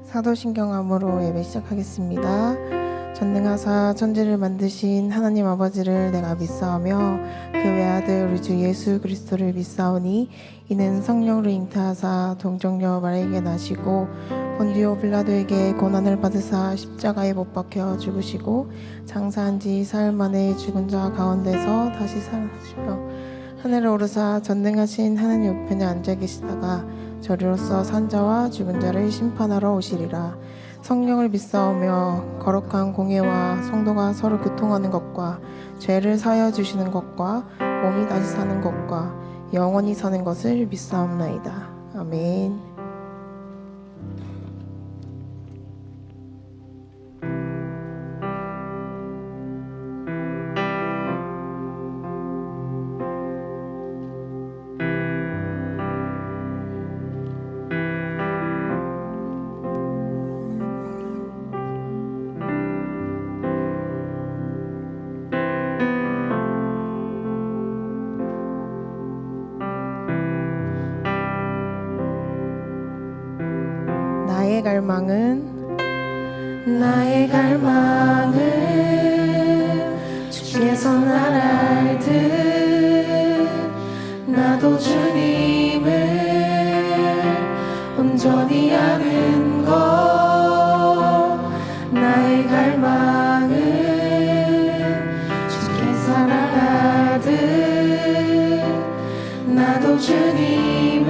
사도신경함으로 예배 시작하겠습니다. 전능하사 천지를 만드신 하나님 아버지를 내가 믿사오며 그 외아들 우리 주 예수 그리스도를 믿사오니 이는 성령으로 잉태하사 동정녀 마리아에게 나시고 본디오 빌라도에게 고난을 받으사 십자가에 못 박혀 죽으시고 장사한 지 사흘 만에 죽은 자 가운데서 다시 살아나시며 하늘에 오르사 전능하신 하나님 우편에 앉아 계시다가 저리로서 산자와 죽은 자를 심판하러 오시리라. 성령을 믿사오며 거룩한 공예와 성도가 서로 교통하는 것과 죄를 사하여 주시는 것과 몸이 다시 사는 것과 영원히 사는 것을 믿사옵나이다. 아멘. 나의 갈망은 주께서 날 알듯 나도 주님을 온전히 아는 것. 나의 갈망은 주께 사랑하듯 나도 주님을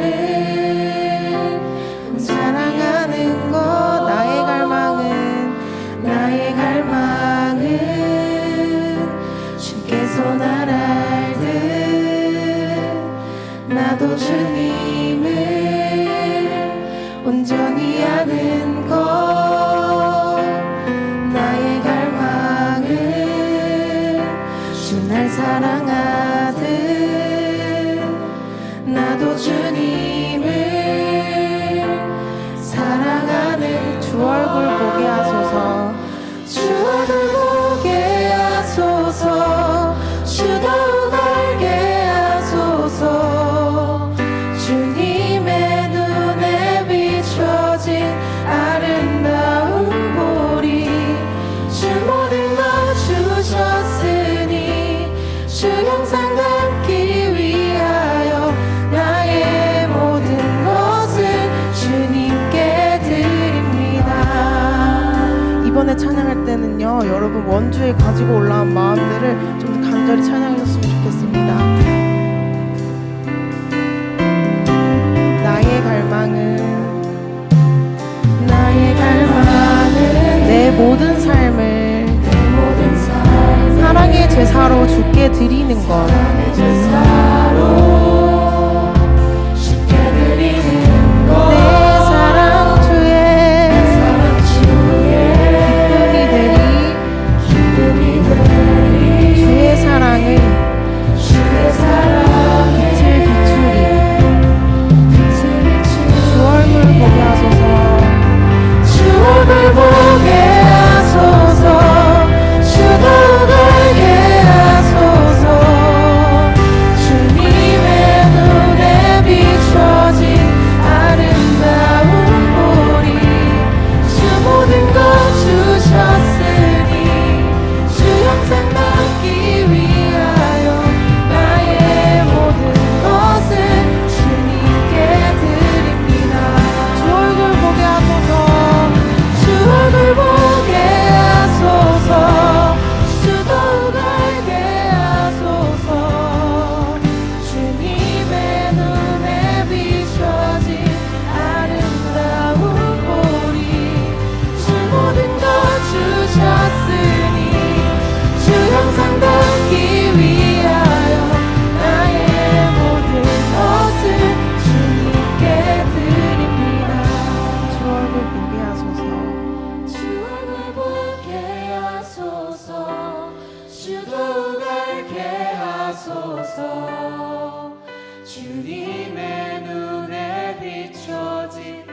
사랑하는 것. 나의 갈망은 주께서 날 알듯 나도 주님을 온전히 아는 것. 나의 갈망은 주 날 사랑하듯 나도 주님을 사랑하는. 주 얼굴 보게 하소서. 주 얼굴 보게 하소서. 주 더욱 알게 하소서. 주님의 눈에 비춰진 아름다운 보리. 주 모든 것 주셨으니 주 형상 닮기 위하여 나의 모든 것을 주님께 드립니다. 이번에 찬양할 때는요, 여러분 원주에 가지고 올라온 마음들을 좀 더 간절히 찬양하셨으면 좋겠습니다. 나의 갈망은 내 모든 삶을 사랑의 제사로 주께 드리는 것. 주님의 눈에 비춰진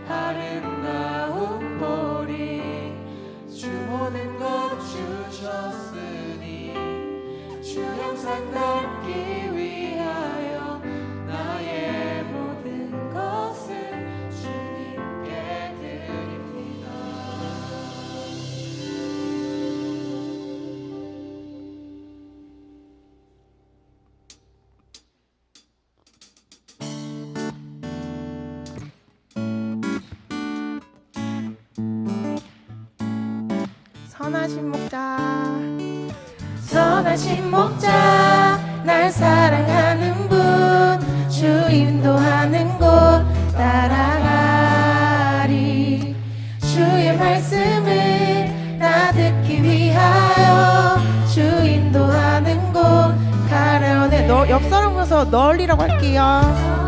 아름다운 보리. 주 모든 것 주셨으니 주 형상 닮기 위하여 나의 모든 것을 주님께 드립니다. 선하신 목자 선하신 목자 날 사랑하는 분 주 인도하는 곳 따라가리 주의 말씀을 나 듣기 위하여 주 인도하는 곳 가려네 옆 사람 보면서 널리라고 할게요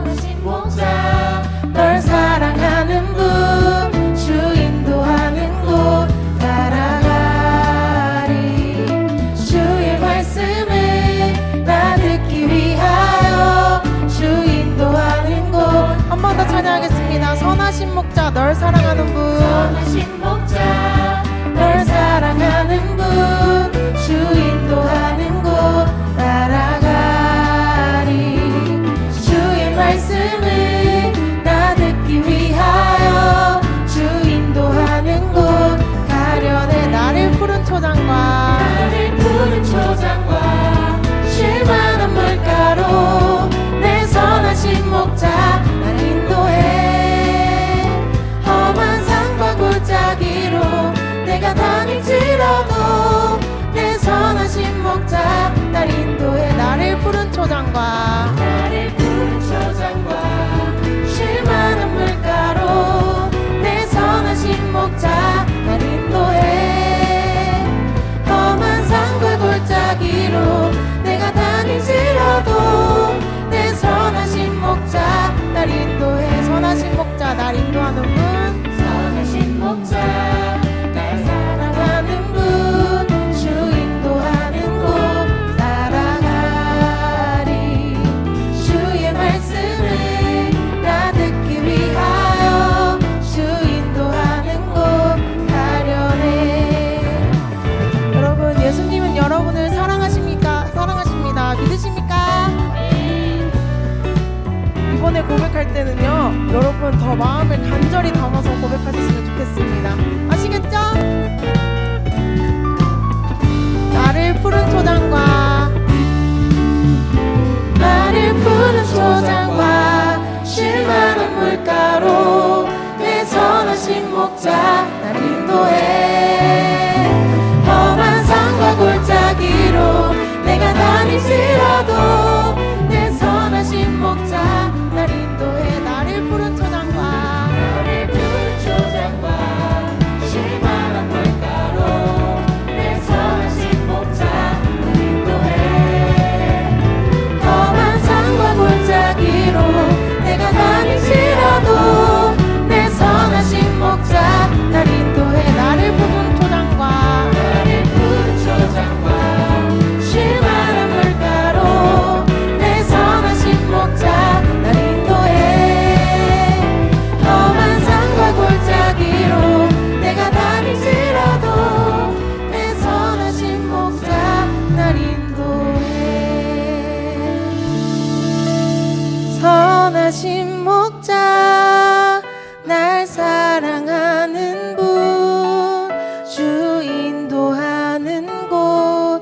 선하신 목자 널 사랑하는 분 주 인도하는 곳 따라가리 주의 말씀을 나 듣기 위하여 주 인도하는 곳 한 번 더 찬양하겠습니다 선하신 목자 널 사랑하는 분 선하신 목자 널 사랑하는 분 주 인도하는 곳 따라가리 주의 말씀을 나 듣기 위하여 주 인도하는 곳 가려내 나를 푸른 초장과 쉴만한 물가로 내 선하신 목자 날 인도해 험한 산과 골짜기로 내가 다닐지라도 내 선하신 목자 날 인도해 나를 푸른 초장과 쉴만한 물가로 내 선하신 목자 날 인도해 험한 산과 골짜기로 내가 다닐지라도 내 선하신 목자 날 인도해 선하신 목자 날 인도하는 분 선하신 목자 날 사랑하는 분 주 인도하는 곳 따라가리 주의 말씀을 나 듣기 위하여 주 인도하는 곳 가려네 여러분 예수님은 여러분을 사랑하십니까? 사랑하십니다. 믿으십니까? 이번에 고백할 때는요 여러분 더 마음을 간절히 담아서 고백하셨으면 좋겠습니다. 아시겠죠? 나를 푸른 초장과 쉴만한 물가로 내 선하신 목자 날 인도해 험한 산과 골짜기로 내가 다닐지라도 내 선하신 목자 날 인도해 나를 푸른 초장과 쉴만한 물가로 내 선하신 목자 날 인도해 험한 산과 골짜기로 내가 다닐지라도 내 선하신 목자 날 인도해 나를 푸른 초장과 쉴만한 물가로 내 선하신 목자 날 인도해 험한 산과 골짜기로 내가 다닐지라도 내 선하신 목자 날 인도해 선하신 목자 날 사랑하는 분 주 인도하는 곳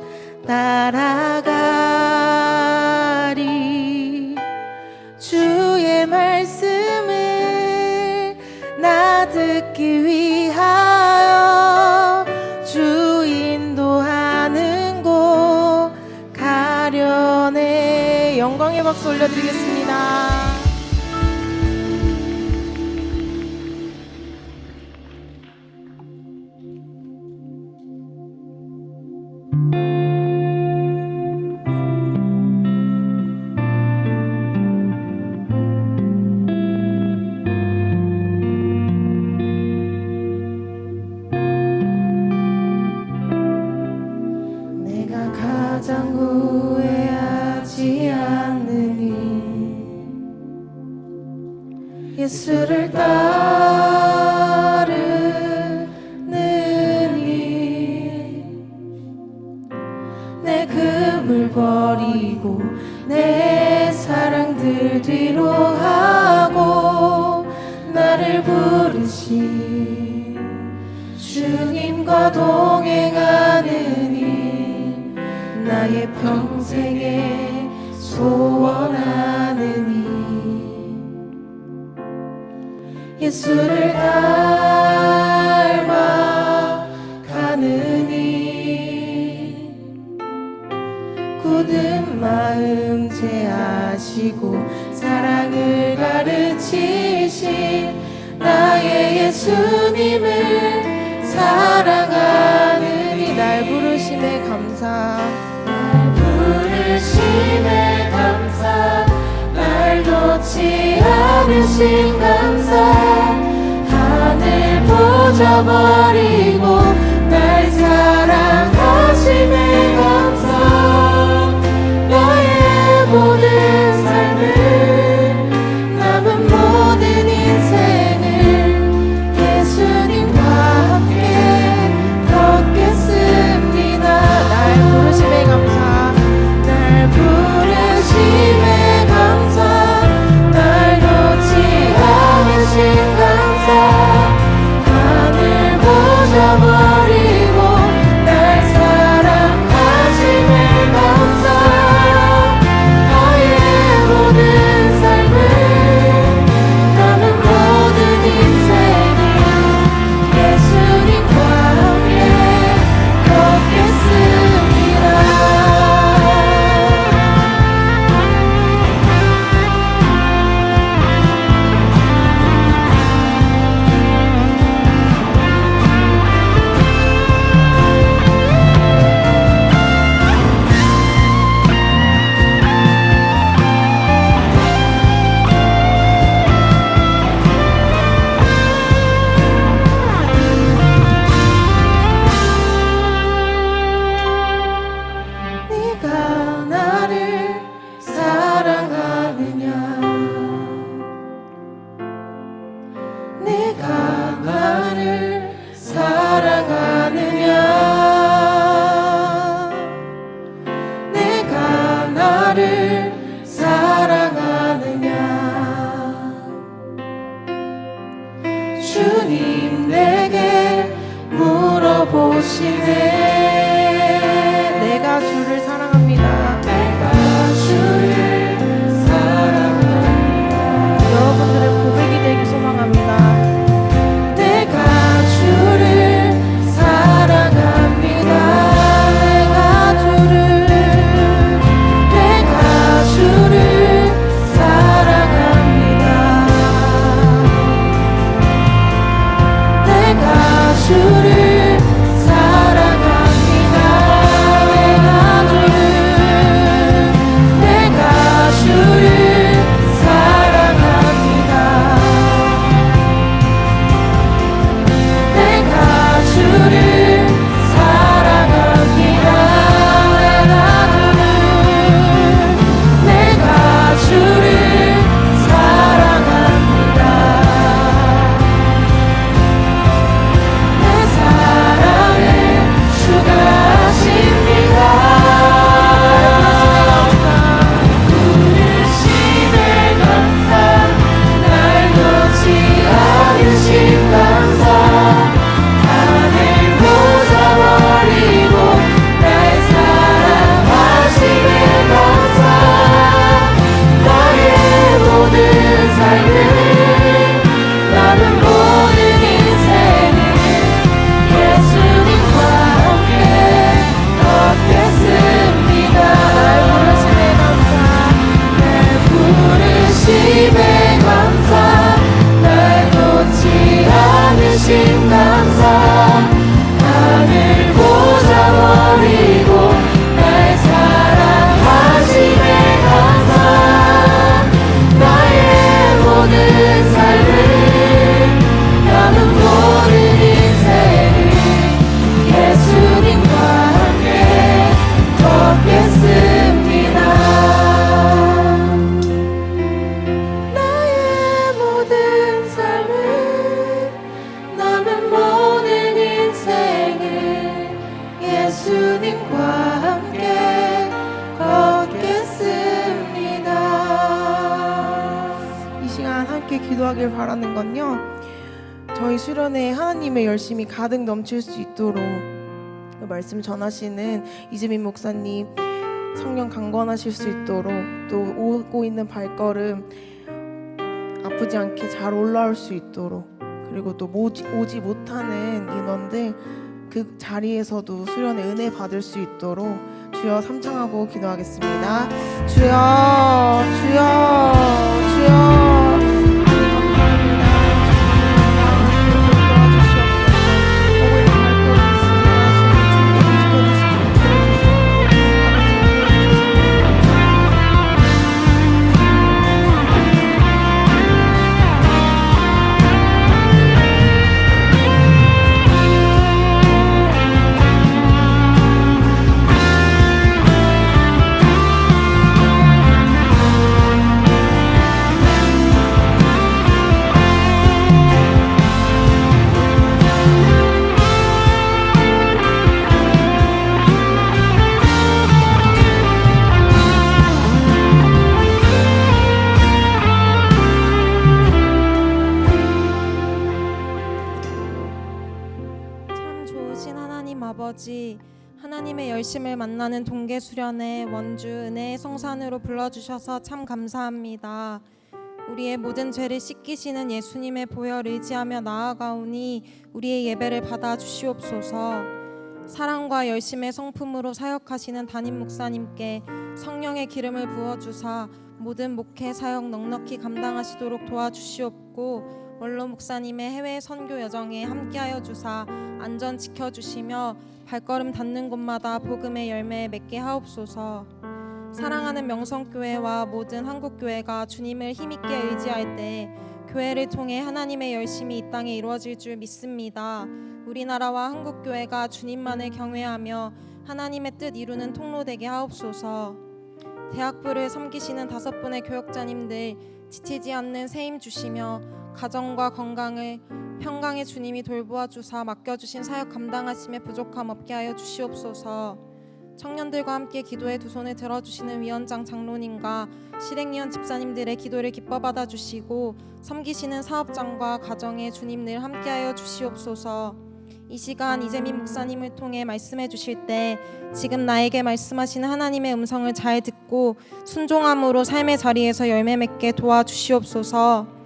따라가리 주의 말씀을 나 듣기 위하여 주 인도하는 곳 가려내 영광의 박수 올려드리겠습니다. 내가 가장 후회하지 않는 예수를 따르는 내 금을 버리고 내 사랑들 뒤로 하고 나를 부르신 주님과 동행하는 일 나의 평생에 소원하는 일 예수를 닮아 가는 일 부르시신 나의 예수님을 사랑하느니 날 부르심에 감사 날 부르심에 감사 날 놓지 않으신 감사 하늘 보좌 버리고 날 사랑하심에 감사 나의 모든 삶을 남은 모든 인생을 예수님과 함께 걷겠습니다. 날 부르심에 감사 날 부르심에 감사 날 놓지 않으신 감사 하늘 보좌 버리고 날 사랑하심에 감사 나의 모든 삶을 남은 모든 인생을 예수님과 함께 걷겠습니다. 네가 나를 사랑하느냐 네가 나를 사랑하느냐 내가 나를 사랑하느냐 주님 내게 물어보시네 내가 주를 사랑합니다. 내가 주를 사랑합니다. 여러분들의 고백이 되길 소망합니다. 내가 주를 사랑합니다. 내가 주를 사랑합니다. 내가 주를 사랑합니다. 내가 주를 사랑합니다. 내가 주를 사랑합니다. 내가 주를 사랑합니다. 내 사랑은 주가 하십니다. 부르심에 감사 날 놓지 않으신 감사 하늘 보좌 버리고 날 사랑하심에 감사 나의 모든 삶을 남은 모든 인생을 예수님과 함께 걷겠습니다. 날 부르심에 감사 날 놓지 않으신 감사 하늘 보좌 버리고 날 사랑하심에 감사 나의 모든 삶을 남은 모든 인생을 예수님과 함께 걷겠습니다. 나의 모든 삶을 남은 모든 인생을 예수님과 함께 걷겠습니다. 이 시간 함께 기도하길 바라는 건요, 저희 수련회 하나님의 열심이 가득 넘칠 수 있도록 그 말씀 전하시는 이재민 목사님 성령 강건하실 수 있도록, 또 오고 있는 발걸음 아프지 않게 잘 올라올 수 있도록, 그리고 또 오지 못하는 인원들 그 자리에서도 수련의 은혜 받을 수 있도록 주여 삼창하고 기도하겠습니다. 주여 주여 주여 아버지, 하나님의 열심을 만나는 동계 수련회 원주 은혜의 성산으로 불러주셔서 참 감사합니다. 우리의 모든 죄를 씻기시는 예수님의 보혈 의지하며 나아가오니 우리의 예배를 받아 주시옵소서. 사랑과 열심의 성품으로 사역하시는 담임 목사님께 성령의 기름을 부어주사 모든 목회 사역 넉넉히 감당하시도록 도와주시옵고, 원로 목사님의 해외 선교 여정에 함께하여 주사 안전 지켜주시며 발걸음 닿는 곳마다 복음의 열매 맺게 하옵소서. 사랑하는 명성교회와 모든 한국교회가 주님을 힘있게 의지할 때 교회를 통해 하나님의 열심이 이 땅에 이루어질 줄 믿습니다. 우리나라와 한국교회가 주님만을 경외하며 하나님의 뜻 이루는 통로 되게 하옵소서. 대학부를 섬기시는 5분의 교역자님들 지치지 않는 세임 주시며 가정과 건강을 평강의 주님이 돌보아 주사 맡겨주신 사역 감당하심에 부족함 없게 하여 주시옵소서. 청년들과 함께 기도에 두 손을 들어주시는 위원장 장로님과 실행위원 집사님들의 기도를 기뻐 받아주시고 섬기시는 사업장과 가정에 주님 늘 함께하여 주시옵소서. 이 시간 이재민 목사님을 통해 말씀해 주실 때 지금 나에게 말씀하시는 하나님의 음성을 잘 듣고 순종함으로 삶의 자리에서 열매 맺게 도와주시옵소서.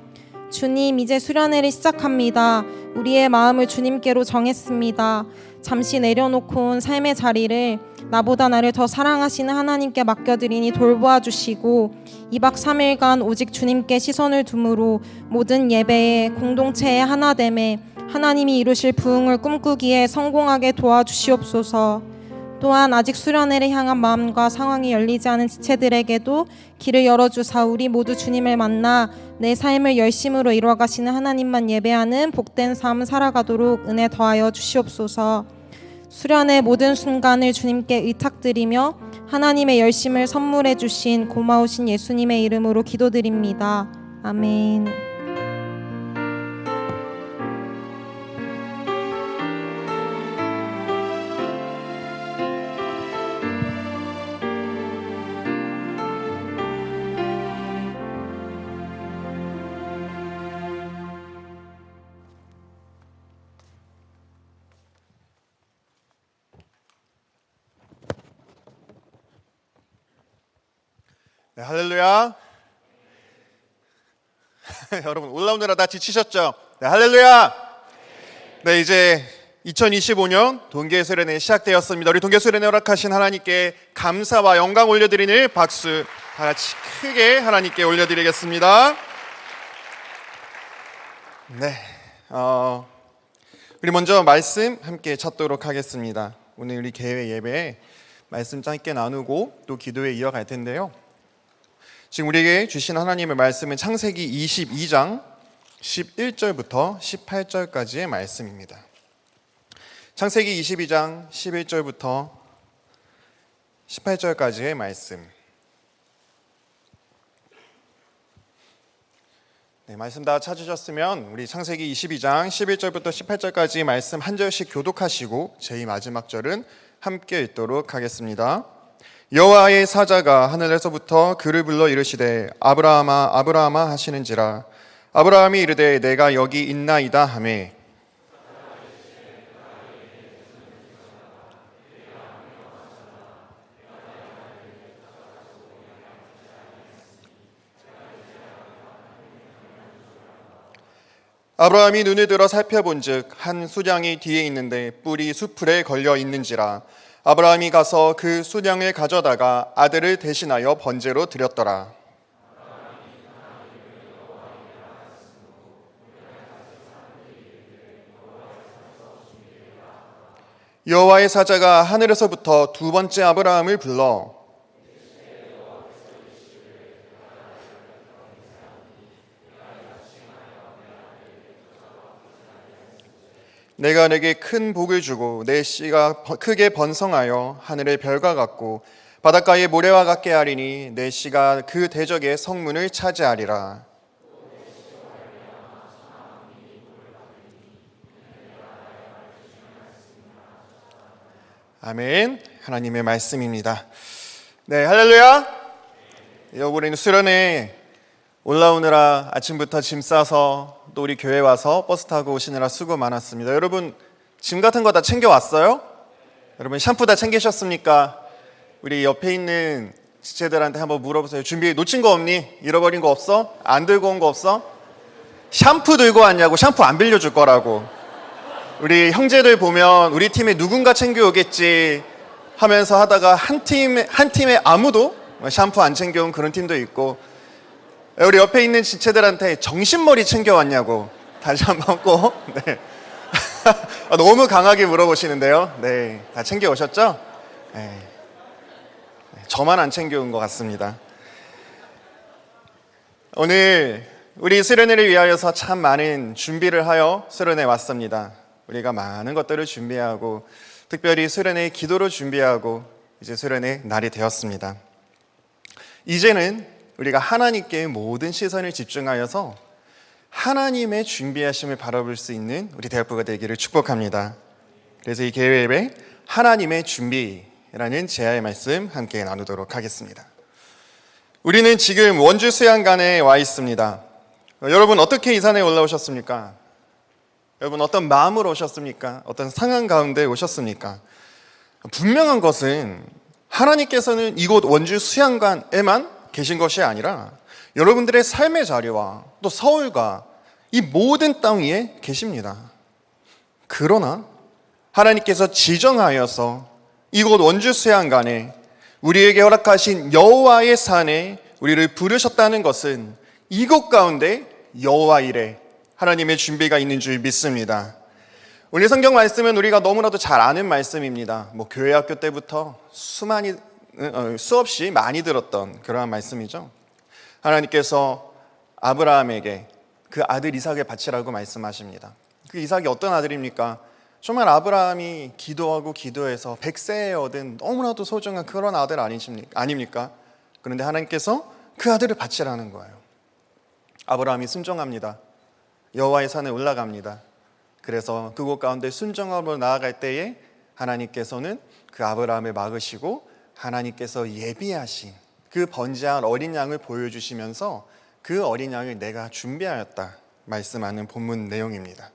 주님, 이제 수련회를 시작합니다. 우리의 마음을 주님께로 정했습니다. 잠시 내려놓고 온 삶의 자리를 나보다 나를 더 사랑하시는 하나님께 맡겨드리니 돌보아 주시고 2박 3일간 오직 주님께 시선을 둠으로 모든 예배에 공동체의 하나됨에 하나님이 이루실 부흥을 꿈꾸기에 성공하게 도와주시옵소서. 또한 아직 수련회를 향한 마음과 상황이 열리지 않은 지체들에게도 길을 열어주사 우리 모두 주님을 만나 내 삶을 열심으로 이루어가시는 하나님만 예배하는 복된 삶 살아가도록 은혜 더하여 주시옵소서. 수련의 모든 순간을 주님께 의탁드리며 하나님의 열심을 선물해 주신 고마우신 예수님의 이름으로 기도드립니다. 아멘. 네, 할렐루야. 여러분 올라오느라 다 지치셨죠? 네, 할렐루야. 네, 이제 2025년 동계수련회 시작되었습니다. 우리 동계수련회 허락하신 하나님께 감사와 영광 올려드리는 박수 다 같이 크게 하나님께 올려드리겠습니다. 네, 우리 먼저 말씀 함께 찾도록 하겠습니다. 오늘 우리 개회 예배에 말씀 짧게 나누고 또 기도에 이어갈 텐데요. 지금 우리에게 주신 하나님의 말씀은 창세기 22장 11절부터 18절까지의 말씀입니다. 창세기 22장 11절부터 18절까지의 말씀. 네, 말씀 다 찾으셨으면 우리 창세기 22장 11절부터 18절까지 말씀 한 절씩 교독하시고 제일 마지막 절은 함께 읽도록 하겠습니다. 여호와의 사자가 하늘에서부터 그를 불러 이르시되 아브라함아 아브라함아 하시는지라. 아브라함이 이르되 내가 여기 있나이다 하매 아브라함이 눈을 들어 살펴본즉 한 수량이 뒤에 있는데 뿔이 수풀에 걸려 있는지라. 아브라함이 가서 그 수량을 가져다가 아들을 대신하여 번제로 드렸더라. 여호와의 사자가 하늘에서부터 두 번째 아브라함을 불러 내가 내게 큰 복을 주고 내 씨가 크게 번성하여 하늘의 별과 같고 바닷가의 모래와 같게 하리니 내 씨가 그 대적의 성문을 차지하리라. 아멘. 하나님의 말씀입니다. 네, 할렐루야. 우리는 수련회 올라오느라 아침부터 짐 싸서 또 우리 교회 와서 버스 타고 오시느라 수고 많았습니다. 여러분 짐 같은 거 다 챙겨왔어요? 여러분 샴푸 다 챙기셨습니까? 우리 옆에 있는 지체들한테 한번 물어보세요. 준비 놓친 거 없니? 잃어버린 거 없어? 안 들고 온 거 없어? 샴푸 들고 왔냐고. 샴푸 안 빌려줄 거라고. 우리 형제들 보면 우리 팀에 누군가 챙겨오겠지 하면서 하다가 한 팀에 아무도 샴푸 안 챙겨온 그런 팀도 있고, 우리 옆에 있는 지체들한테 정신머리 챙겨왔냐고 다시 한번 꼭 네. 너무 강하게 물어보시는데요. 네, 다 챙겨오셨죠? 네. 저만 안 챙겨온 것 같습니다. 오늘 우리 수련회를 위하여서 참 많은 준비를 하여 수련회 왔습니다. 우리가 많은 것들을 준비하고 특별히 수련회 기도로 준비하고 이제 수련회 날이 되었습니다. 이제는 우리가 하나님께 모든 시선을 집중하여서 하나님의 준비하심을 바라볼 수 있는 우리 대학부가 되기를 축복합니다. 그래서 이 개회에 하나님의 준비라는 제야의 말씀 함께 나누도록 하겠습니다. 우리는 지금 원주 수양관에 와 있습니다. 여러분 어떻게 이 산에 올라오셨습니까? 여러분 어떤 마음으로 오셨습니까? 어떤 상황 가운데 오셨습니까? 분명한 것은 하나님께서는 이곳 원주 수양관에만 계신 것이 아니라 여러분들의 삶의 자리와 또 서울과 이 모든 땅 위에 계십니다. 그러나 하나님께서 지정하여서 이곳 원주 수양관에 우리에게 허락하신 여호와의 산에 우리를 부르셨다는 것은 이곳 가운데 여호와 일에 하나님의 준비가 있는 줄 믿습니다. 오늘 성경 말씀은 우리가 너무나도 잘 아는 말씀입니다. 교회 학교 때부터 수없이 많이 들었던 그러한 말씀이죠. 하나님께서 아브라함에게 그 아들 이삭을 바치라고 말씀하십니다. 그 이삭이 어떤 아들입니까? 정말 아브라함이 기도하고 기도해서 100세에 얻은 너무나도 소중한 그런 아들 아닙니까? 그런데 하나님께서 그 아들을 바치라는 거예요. 아브라함이 순종합니다. 여호와의 산에 올라갑니다. 그래서 그곳 가운데 순종함으로 나아갈 때에 하나님께서는 그 아브라함을 막으시고 하나님께서 예비하신 그 번제한 어린 양을 보여주시면서 그 어린 양을 내가 준비하였다 말씀하는 본문 내용입니다.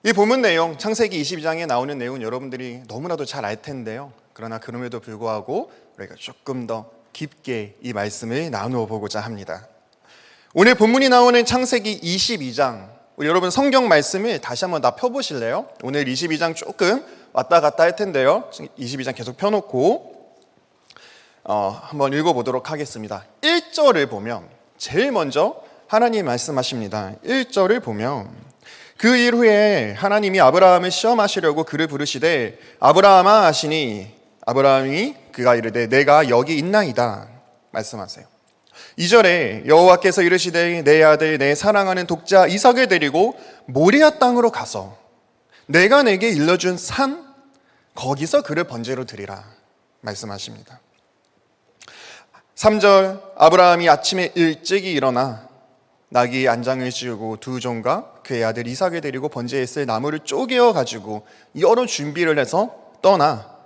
이 본문 내용 창세기 22장에 나오는 내용은 여러분들이 너무나도 잘 알 텐데요. 그러나 그럼에도 불구하고 우리가 조금 더 깊게 이 말씀을 나누어 보고자 합니다. 오늘 본문이 나오는 창세기 22장, 우리 여러분 성경 말씀을 다시 한번 다 펴보실래요? 오늘 22장 조금 왔다 갔다 할 텐데요. 22장 계속 펴놓고 한번 읽어보도록 하겠습니다. 1절을 보면 제일 먼저 하나님 말씀하십니다. 1절을 보면 그 일 후에 하나님이 아브라함을 시험하시려고 그를 부르시되 아브라함아 하시니 아브라함이 그가 이르되 내가 여기 있나이다 말씀하세요. 2절에 여호와께서 이르시되 내 아들 내 사랑하는 독자 이삭을 데리고 모리아 땅으로 가서 내가 내게 일러준 산 거기서 그를 번제로 드리라 말씀하십니다. 3절 아브라함이 아침에 일찍이 일어나 나귀 안장을 씌우고 두 종과 그의 아들 이삭을 데리고 번제했을 나무를 쪼개어 가지고 여러 준비를 해서 떠나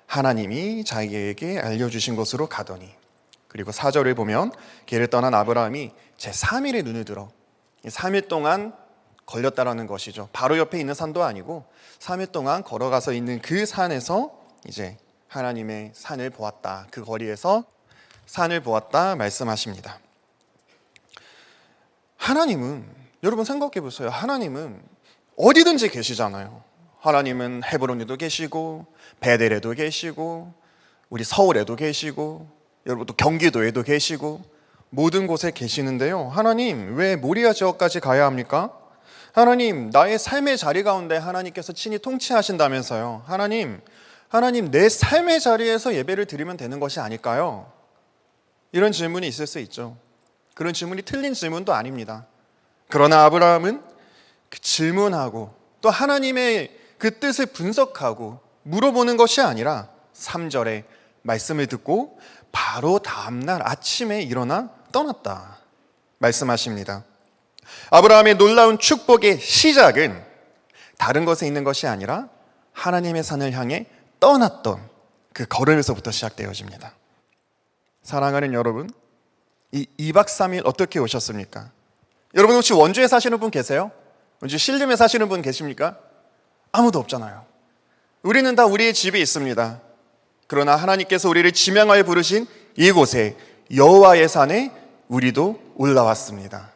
하나님이 자기에게 알려주신 곳으로 가더니, 그리고 4절을 보면 길을 떠난 아브라함이 제3일에 눈을 들어 3일 동안 걸렸다라는 것이죠. 바로 옆에 있는 산도 아니고 3일 동안 걸어가서 있는 그 산에서 이제 하나님의 산을 보았다. 그 거리에서 산을 보았다 말씀하십니다. 하나님은 여러분 생각해 보세요. 하나님은 어디든지 계시잖아요. 하나님은 헤브론에도 계시고 베델에도 계시고 우리 서울에도 계시고 여러분 또 경기도에도 계시고 모든 곳에 계시는데요. 하나님 왜 모리아 지역까지 가야 합니까? 하나님 나의 삶의 자리 가운데 하나님께서 친히 통치하신다면서요. 하나님 내 삶의 자리에서 예배를 드리면 되는 것이 아닐까요? 이런 질문이 있을 수 있죠. 그런 질문이 틀린 질문도 아닙니다. 그러나 아브라함은 그 질문하고 또 하나님의 그 뜻을 분석하고 물어보는 것이 아니라 3절에 말씀을 듣고 바로 다음날 아침에 일어나 떠났다 말씀하십니다. 아브라함의 놀라운 축복의 시작은 다른 것에 있는 것이 아니라 하나님의 산을 향해 떠났던 그 걸음에서부터 시작되어집니다. 사랑하는 여러분, 이 2박 3일 어떻게 오셨습니까? 여러분 혹시 원주에 사시는 분 계세요? 원주 신림에 사시는 분 계십니까? 아무도 없잖아요. 우리는 다 우리의 집이 있습니다. 그러나 하나님께서 우리를 지명하여 부르신 이곳에 여호와의 산에 우리도 올라왔습니다.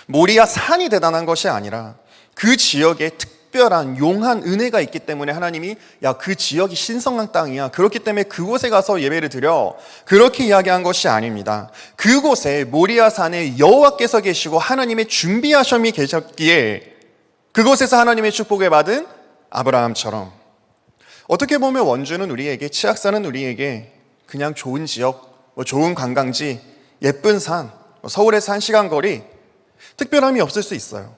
모리아 산이 대단한 것이 아니라 그 지역에 특별한 용한 은혜가 있기 때문에 하나님이 그 지역이 신성한 땅이야, 그렇기 때문에 그곳에 가서 예배를 드려, 그렇게 이야기한 것이 아닙니다. 그곳에 모리아 산에 여호와께서 계시고 하나님의 준비하심이 계셨기에 그곳에서 하나님의 축복을 받은 아브라함처럼, 어떻게 보면 원주는 우리에게, 치악산은 우리에게 그냥 좋은 지역, 좋은 관광지, 예쁜 산, 서울에서 1시간 거리, 특별함이 없을 수 있어요.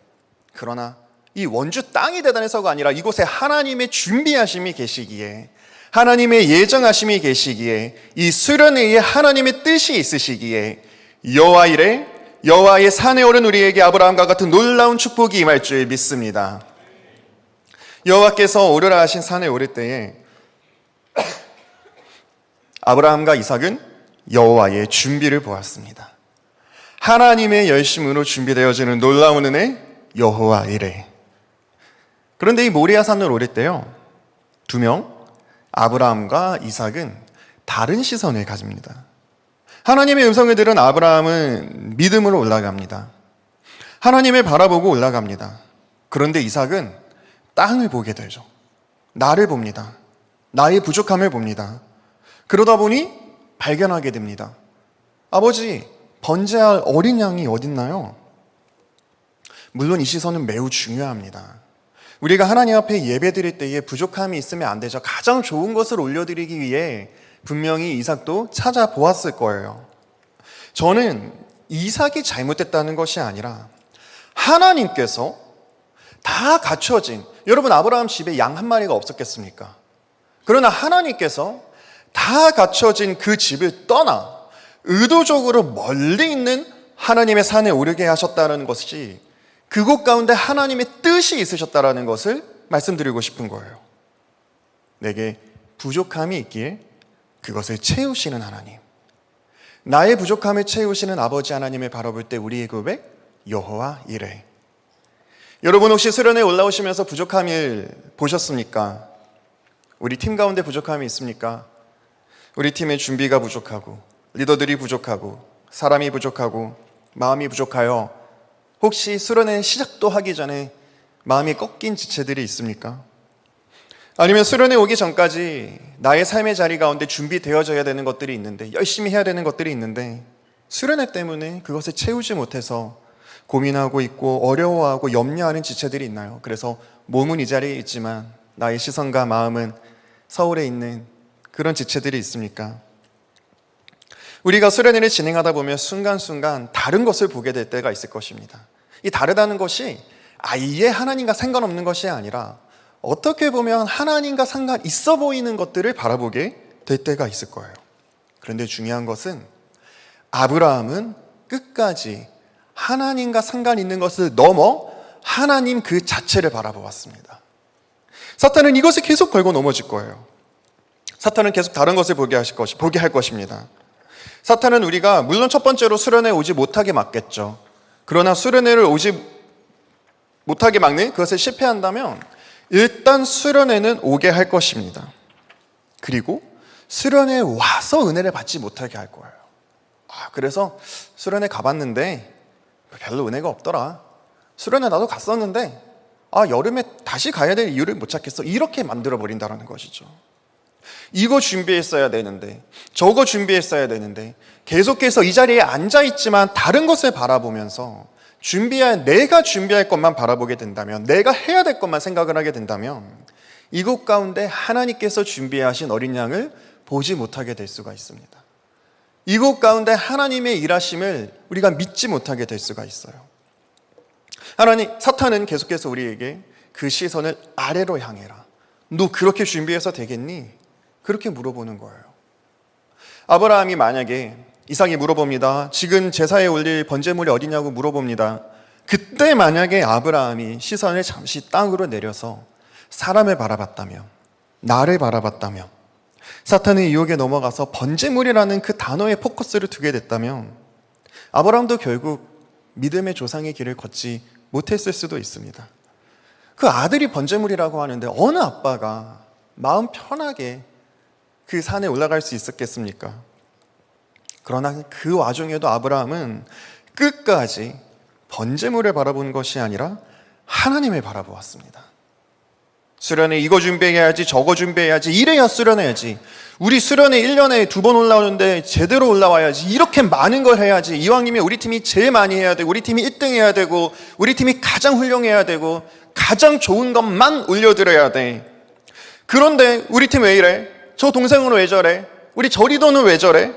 그러나 이 원주 땅이 대단해서가 아니라 이곳에 하나님의 준비하심이 계시기에, 하나님의 예정하심이 계시기에, 이 수련회에 하나님의 뜻이 있으시기에 여호와 이레, 여호와의 산에 오른 우리에게 아브라함과 같은 놀라운 축복이 임할 줄 믿습니다. 여호와께서 오르라 하신 산에 오를 때에 아브라함과 이삭은 여호와의 준비를 보았습니다. 하나님의 열심으로 준비되어지는 놀라운 은혜, 여호와 이레. 그런데 이 모리아 산을 오를 때요, 2명, 아브라함과 이삭은 다른 시선을 가집니다. 하나님의 음성을 들은 아브라함은 믿음으로 올라갑니다. 하나님을 바라보고 올라갑니다. 그런데 이삭은 땅을 보게 되죠. 나를 봅니다. 나의 부족함을 봅니다. 그러다 보니 발견하게 됩니다. 아버지, 번제할 어린 양이 어딨나요? 물론 이 시선은 매우 중요합니다. 우리가 하나님 앞에 예배 드릴 때에 부족함이 있으면 안 되죠. 가장 좋은 것을 올려드리기 위해 분명히 이삭도 찾아보았을 거예요. 저는 이삭이 잘못됐다는 것이 아니라 하나님께서 다 갖춰진, 여러분 아브라함 집에 양 한 마리가 없었겠습니까? 그러나 하나님께서 다 갖춰진 그 집을 떠나 의도적으로 멀리 있는 하나님의 산에 오르게 하셨다는 것이, 그곳 가운데 하나님의 뜻이 있으셨다는 것을 말씀드리고 싶은 거예요. 내게 부족함이 있기에 그것을 채우시는 하나님, 나의 부족함을 채우시는 아버지 하나님을 바라볼 때 우리의 고백, 여호와 이레. 여러분 혹시 수련회에 올라오시면서 부족함을 보셨습니까? 우리 팀 가운데 부족함이 있습니까? 우리 팀의 준비가 부족하고, 리더들이 부족하고, 사람이 부족하고, 마음이 부족하여 혹시 수련회 시작도 하기 전에 마음이 꺾인 지체들이 있습니까? 아니면 수련회 오기 전까지 나의 삶의 자리 가운데 준비되어져야 되는 것들이 있는데, 열심히 해야 되는 것들이 있는데 수련회 때문에 그것을 채우지 못해서 고민하고 있고 어려워하고 염려하는 지체들이 있나요? 그래서 몸은 이 자리에 있지만 나의 시선과 마음은 서울에 있는 그런 지체들이 있습니까? 우리가 수련회를 진행하다 보면 순간순간 다른 것을 보게 될 때가 있을 것입니다. 이 다르다는 것이 아예 하나님과 상관없는 것이 아니라 어떻게 보면 하나님과 상관 있어 보이는 것들을 바라보게 될 때가 있을 거예요. 그런데 중요한 것은 아브라함은 끝까지 하나님과 상관 있는 것을 넘어 하나님 그 자체를 바라보았습니다. 사탄은 이것을 계속 걸고 넘어질 거예요. 사탄은 계속 다른 것을 보게 할 것입니다. 사탄은 우리가 물론 첫 번째로 수련회에 오지 못하게 막겠죠. 그러나 수련회를 오지 못하게 막는 그것을 실패한다면 일단 수련회는 오게 할 것입니다. 그리고 수련회에 와서 은혜를 받지 못하게 할 거예요. 그래서 수련회 가봤는데 별로 은혜가 없더라. 수련회 나도 갔었는데 여름에 다시 가야 될 이유를 못 찾겠어. 이렇게 만들어버린다는 것이죠. 이거 준비했어야 되는데, 저거 준비했어야 되는데, 계속해서 이 자리에 앉아있지만 다른 것을 바라보면서 내가 준비할 것만 바라보게 된다면, 내가 해야 될 것만 생각을 하게 된다면 이곳 가운데 하나님께서 준비하신 어린 양을 보지 못하게 될 수가 있습니다. 이곳 가운데 하나님의 일하심을 우리가 믿지 못하게 될 수가 있어요. 사탄은 계속해서 우리에게 그 시선을 아래로 향해라. 너 그렇게 준비해서 되겠니? 그렇게 물어보는 거예요. 아브라함이 만약에, 이삭이 물어봅니다. 지금 제사에 올릴 번제물이 어디냐고 물어봅니다. 그때 만약에 아브라함이 시선을 잠시 땅으로 내려서 사람을 바라봤다면, 나를 바라봤다면, 사탄의 유혹에 넘어가서 번제물이라는 그 단어에 포커스를 두게 됐다면 아브라함도 결국 믿음의 조상의 길을 걷지 못했을 수도 있습니다. 그 아들이 번제물이라고 하는데 어느 아빠가 마음 편하게 그 산에 올라갈 수 있었겠습니까? 그러나 그 와중에도 아브라함은 끝까지 번제물을 바라보는 것이 아니라 하나님을 바라보았습니다. 수련회 이거 준비해야지, 저거 준비해야지, 이래야 수련해야지. 우리 수련회 1년에 2번 올라오는데 제대로 올라와야지. 이렇게 많은 걸 해야지. 이왕이면 우리 팀이 제일 많이 해야 되고, 우리 팀이 1등 해야 되고, 우리 팀이 가장 훌륭해야 되고, 가장 좋은 것만 올려드려야 돼. 그런데 우리 팀 왜 이래? 저 동생은 왜 저래? 우리 저 리더는 왜 저래?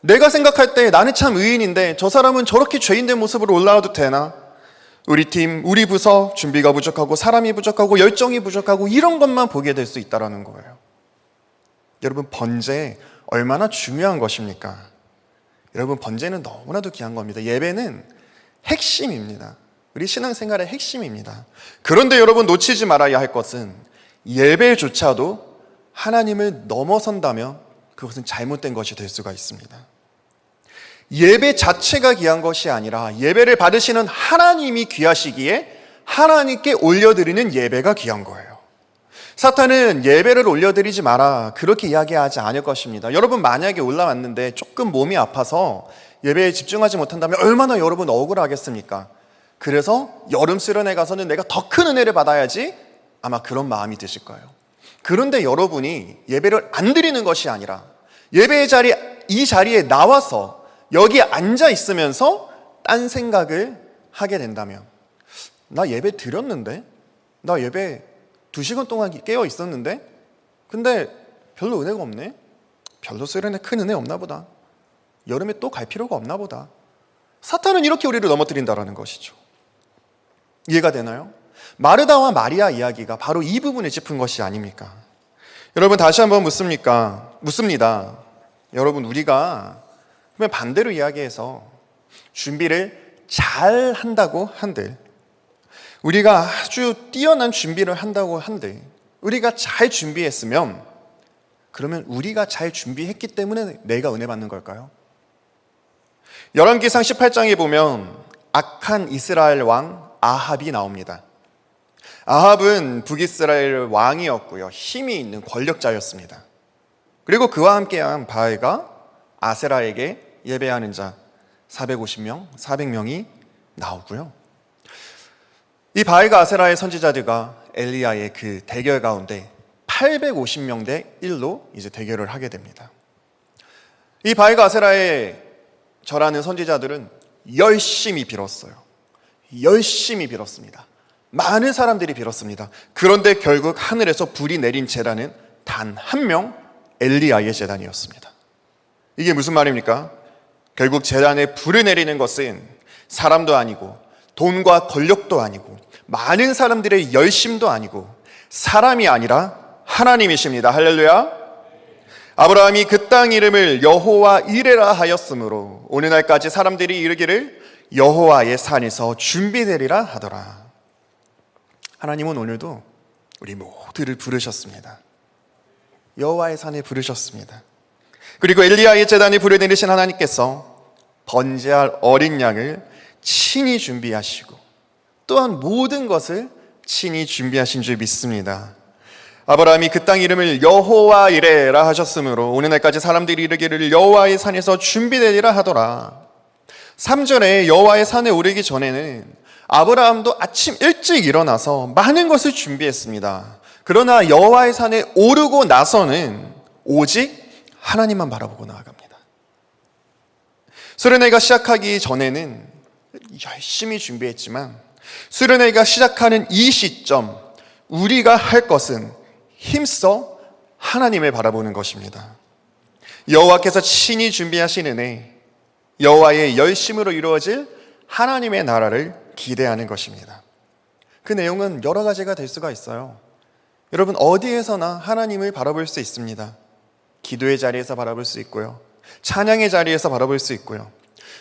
내가 생각할 때 나는 참 의인인데 저 사람은 저렇게 죄인된 모습으로 올라와도 되나? 우리 팀, 우리 부서 준비가 부족하고 사람이 부족하고 열정이 부족하고 이런 것만 보게 될 수 있다는 거예요. 여러분, 번제 얼마나 중요한 것입니까? 여러분, 번제는 너무나도 귀한 겁니다. 예배는 핵심입니다. 우리 신앙생활의 핵심입니다. 그런데 여러분, 놓치지 말아야 할 것은 예배조차도 하나님을 넘어선다면 그것은 잘못된 것이 될 수가 있습니다. 예배 자체가 귀한 것이 아니라 예배를 받으시는 하나님이 귀하시기에 하나님께 올려드리는 예배가 귀한 거예요. 사탄은 예배를 올려드리지 마라 그렇게 이야기하지 않을 것입니다. 여러분, 만약에 올라왔는데 조금 몸이 아파서 예배에 집중하지 못한다면 얼마나 여러분 억울하겠습니까? 그래서 여름 수련회 가서는 내가 더 큰 은혜를 받아야지, 아마 그런 마음이 드실 거예요. 그런데 여러분이 예배를 안 드리는 것이 아니라 예배의 자리, 이 자리에 나와서 여기 앉아 있으면서 딴 생각을 하게 된다면, 나 예배 드렸는데? 나 예배 2시간 동안 깨어 있었는데? 근데 별로 은혜가 없네? 별로 수련회 큰 은혜 없나 보다. 여름에 또 갈 필요가 없나 보다. 사탄은 이렇게 우리를 넘어뜨린다는 것이죠. 이해가 되나요? 마르다와 마리아 이야기가 바로 이 부분을 짚은 것이 아닙니까? 여러분, 다시 한번 묻습니다. 여러분, 우리가 그러면 반대로 이야기해서 준비를 잘 한다고 한들, 우리가 아주 뛰어난 준비를 한다고 한들, 우리가 잘 준비했으면, 그러면 우리가 잘 준비했기 때문에 내가 은혜 받는 걸까요? 열왕기상 18장에 보면 악한 이스라엘 왕 아합이 나옵니다. 아합은 북이스라엘 왕이었고요, 힘이 있는 권력자였습니다. 그리고 그와 함께한 바알과 아세라에게 예배하는 자 450명이 나오고요. 이 바알과 아세라의 선지자들과 엘리야의 그 대결 가운데 850명 대 1로 이제 대결을 하게 됩니다. 이 바알과 아세라의 절하는 선지자들은 열심히 빌었어요. 열심히 빌었습니다. 많은 사람들이 빌었습니다. 그런데 결국 하늘에서 불이 내린 제단은 단 한 명, 엘리야의 제단이었습니다. 이게 무슨 말입니까? 결국 제단에 불을 내리는 것은 사람도 아니고 돈과 권력도 아니고 많은 사람들의 열심도 아니고 사람이 아니라 하나님이십니다. 할렐루야. 아브라함이 그 땅 이름을 여호와 이레라 하였으므로 오늘날까지 사람들이 이르기를 여호와의 산에서 준비되리라 하더라. 하나님은 오늘도 우리 모두를 부르셨습니다. 여호와의 산에 부르셨습니다. 그리고 엘리야의 제단에 불을 내리신 하나님께서 번제할 어린 양을 친히 준비하시고 또한 모든 것을 친히 준비하신 줄 믿습니다. 아브라함이 그 땅 이름을 여호와 이레라 하셨으므로 오늘날까지 사람들이 이르기를 여호와의 산에서 준비되리라 하더라. 3절에 여호와의 산에 오르기 전에는 아브라함도 아침 일찍 일어나서 많은 것을 준비했습니다. 그러나 여호와의 산에 오르고 나서는 오직 하나님만 바라보고 나아갑니다. 수련회가 시작하기 전에는 열심히 준비했지만 수련회가 시작하는 이 시점, 우리가 할 것은 힘써 하나님을 바라보는 것입니다. 여호와께서 친히 준비하신 은혜, 여호와의 열심으로 이루어질 하나님의 나라를 기대하는 것입니다. 그 내용은 여러 가지가 될 수가 있어요. 여러분, 어디에서나 하나님을 바라볼 수 있습니다. 기도의 자리에서 바라볼 수 있고요, 찬양의 자리에서 바라볼 수 있고요,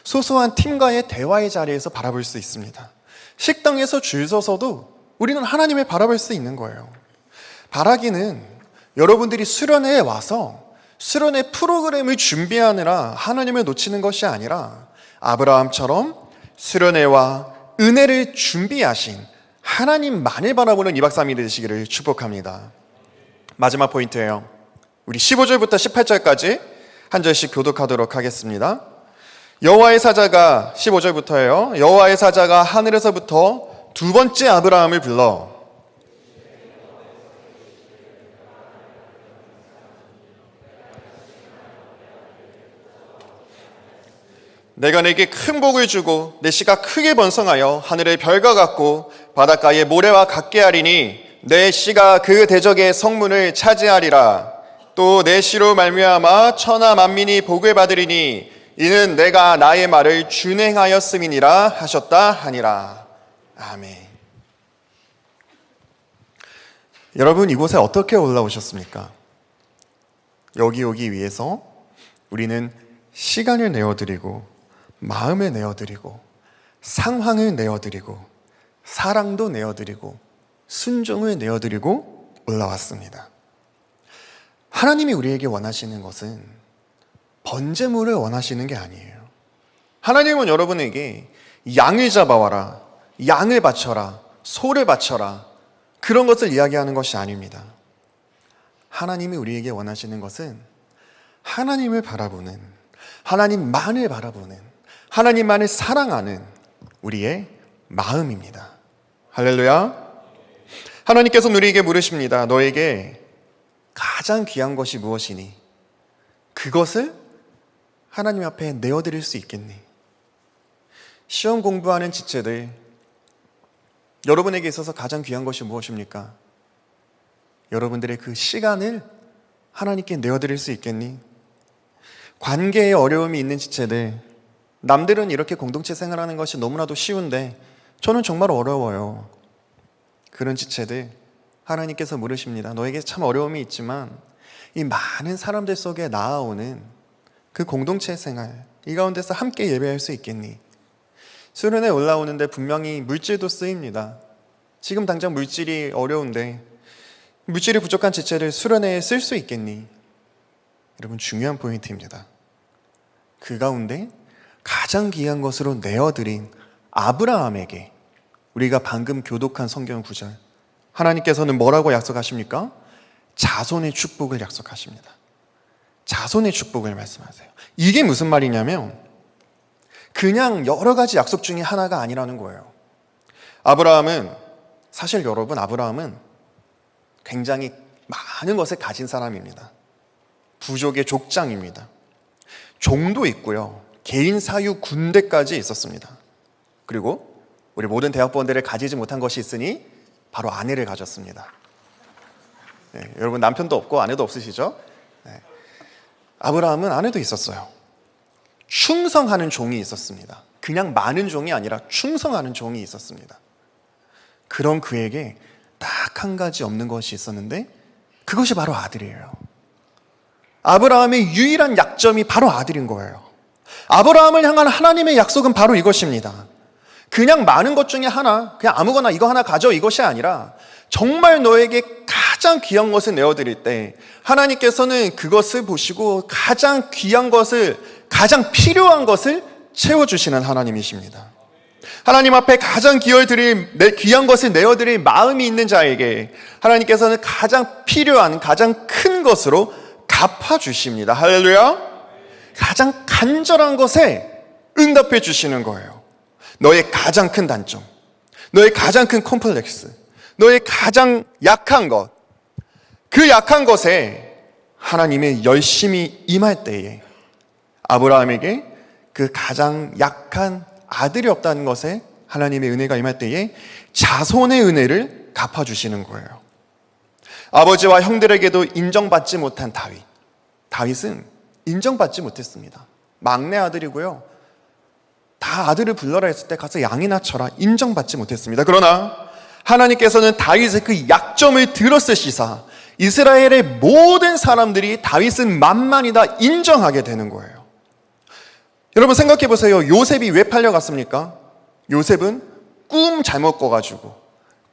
소소한 팀과의 대화의 자리에서 바라볼 수 있습니다. 식당에서 줄 서서도 우리는 하나님을 바라볼 수 있는 거예요. 바라기는 여러분들이 수련회에 와서 수련회 프로그램을 준비하느라 하나님을 놓치는 것이 아니라 아브라함처럼 수련회와 은혜를 준비하신 하나님만을 바라보는 2박 3일이 되시기를 축복합니다. 마지막 포인트예요. 우리 15절부터 18절까지 한 절씩 교독하도록 하겠습니다. 여호와의 사자가 15절부터예요. 여호와의 사자가 하늘에서부터 두 번째 아브라함을 불러 내가 내게 큰 복을 주고 내 씨가 크게 번성하여 하늘의 별과 같고 바닷가의 모래와 같게 하리니 내 씨가 그 대적의 성문을 차지하리라. 또 내 씨로 말미암아 천하 만민이 복을 받으리니 이는 내가 나의 말을 준행하였음이니라 하셨다 하니라. 아멘. 여러분, 이곳에 어떻게 올라오셨습니까? 여기 오기 위해서 우리는 시간을 내어드리고 마음을 내어드리고 상황을 내어드리고 사랑도 내어드리고 순종을 내어드리고 올라왔습니다. 하나님이 우리에게 원하시는 것은 번제물을 원하시는 게 아니에요. 하나님은 여러분에게 양을 잡아와라, 양을 바쳐라, 소를 바쳐라, 그런 것을 이야기하는 것이 아닙니다. 하나님이 우리에게 원하시는 것은 하나님을 바라보는, 하나님만을 바라보는, 하나님만을 사랑하는 우리의 마음입니다. 할렐루야. 하나님께서 우리에게 물으십니다. 너에게 가장 귀한 것이 무엇이니? 그것을 하나님 앞에 내어드릴 수 있겠니? 시험 공부하는 지체들, 여러분에게 있어서 가장 귀한 것이 무엇입니까? 여러분들의 그 시간을 하나님께 내어드릴 수 있겠니? 관계에 어려움이 있는 지체들, 남들은 이렇게 공동체 생활하는 것이 너무나도 쉬운데 저는 정말 어려워요. 그런 지체들, 하나님께서 물으십니다. 너에게 참 어려움이 있지만 이 많은 사람들 속에 나아오는 그 공동체 생활, 이 가운데서 함께 예배할 수 있겠니? 수련회 올라오는데 분명히 물질도 쓰입니다. 지금 당장 물질이 어려운데 물질이 부족한 지체를 수련회에 쓸 수 있겠니? 여러분, 중요한 포인트입니다. 그 가운데 가장 귀한 것으로 내어드린 아브라함에게 우리가 방금 교독한 성경 구절, 하나님께서는 뭐라고 약속하십니까? 자손의 축복을 약속하십니다. 자손의 축복을 말씀하세요. 이게 무슨 말이냐면 그냥 여러 가지 약속 중에 하나가 아니라는 거예요. 아브라함은, 사실 여러분, 아브라함은 굉장히 많은 것을 가진 사람입니다. 부족의 족장입니다. 종도 있고요, 개인 사유 군대까지 있었습니다. 그리고 우리 모든 대학원들을 가지지 못한 것이 있으니 바로 아내를 가졌습니다. 네, 여러분 남편도 없고 아내도 없으시죠? 네. 아브라함은 아내도 있었어요. 충성하는 종이 있었습니다. 그냥 많은 종이 아니라 충성하는 종이 있었습니다. 그런 그에게 딱 한 가지 없는 것이 있었는데 그것이 바로 아들이에요. 아브라함의 유일한 약점이 바로 아들인 거예요. 아브라함을 향한 하나님의 약속은 바로 이것입니다. 그냥 많은 것 중에 하나, 그냥 아무거나 이거 하나 가져, 이것이 아니라 정말 너에게 가장 귀한 것을 내어드릴 때 하나님께서는 그것을 보시고 가장 귀한 것을, 가장 필요한 것을 채워주시는 하나님이십니다. 하나님 앞에 가장 귀한 것을 내어드릴 마음이 있는 자에게 하나님께서는 가장 필요한, 가장 큰 것으로 갚아주십니다. 할렐루야. 가장 간절한 것에 응답해 주시는 거예요. 너의 가장 큰 단점, 너의 가장 큰 콤플렉스, 너의 가장 약한 것, 그 약한 것에 하나님의 열심히 임할 때에 아브라함에게 그 가장 약한 아들이 없다는 것에 하나님의 은혜가 임할 때에 자손의 은혜를 갚아주시는 거예요. 아버지와 형들에게도 인정받지 못한 다윗. 다윗은 인정받지 못했습니다. 막내 아들이고요. 다 아들을 불러라 했을 때 가서 양이나 쳐라, 인정받지 못했습니다. 그러나 하나님께서는 다윗의 그 약점을 들었으시사 이스라엘의 모든 사람들이 다윗은 만만이다 인정하게 되는 거예요. 여러분 생각해 보세요. 요셉이 왜 팔려갔습니까? 요셉은 꿈 잘못 꿔가지고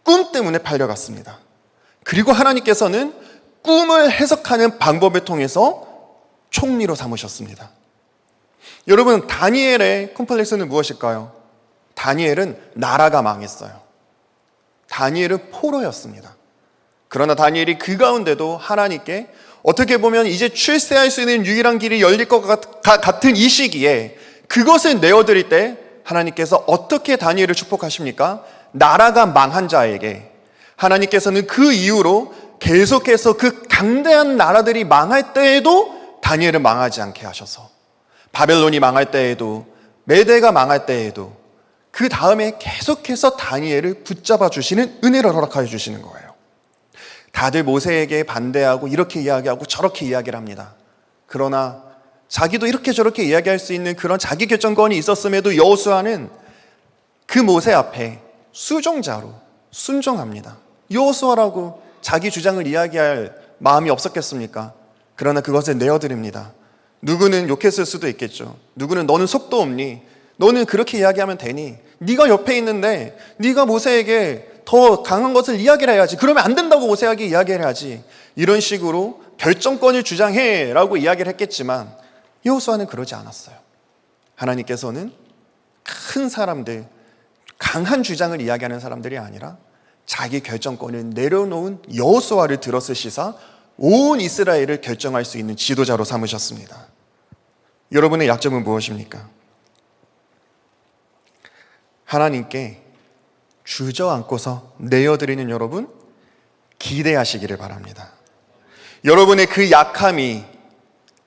꿈 때문에 팔려갔습니다. 그리고 하나님께서는 꿈을 해석하는 방법을 통해서 총리로 삼으셨습니다. 여러분, 다니엘의 콤플렉스는 무엇일까요? 다니엘은 나라가 망했어요. 다니엘은 포로였습니다. 그러나 다니엘이 그 가운데도 하나님께 어떻게 보면 이제 출세할 수 있는 유일한 길이 열릴 것 같은 이 시기에 그것을 내어드릴 때 하나님께서 어떻게 다니엘을 축복하십니까? 나라가 망한 자에게 하나님께서는 그 이후로 계속해서 그 강대한 나라들이 망할 때에도 다니엘은 망하지 않게 하셔서 바벨론이 망할 때에도 메대가 망할 때에도 그 다음에 계속해서 다니엘을 붙잡아 주시는 은혜를 허락하여 주시는 거예요. 다들 모세에게 반대하고 이렇게 이야기하고 저렇게 이야기를 합니다. 그러나 자기도 이렇게 저렇게 이야기할 수 있는 그런 자기 결정권이 있었음에도 여호수아는 그 모세 앞에 수종자로 순종합니다. 여호수아라고 자기 주장을 이야기할 마음이 없었겠습니까? 그러나 그것을 내어드립니다. 누구는 욕했을 수도 있겠죠. 누구는 너는 속도 없니? 너는 그렇게 이야기하면 되니? 네가 옆에 있는데 네가 모세에게 더 강한 것을 이야기를 해야지. 그러면 안 된다고 모세에게 이야기를 해야지. 이런 식으로 결정권을 주장해 라고 이야기를 했겠지만 여호수아는 그러지 않았어요. 하나님께서는 큰 사람들, 강한 주장을 이야기하는 사람들이 아니라 자기 결정권을 내려놓은 여호수아를 들어쓰시사 온 이스라엘을 결정할 수 있는 지도자로 삼으셨습니다. 여러분의 약점은 무엇입니까? 하나님께 주저앉고서 내어드리는 여러분 기대하시기를 바랍니다. 여러분의 그 약함이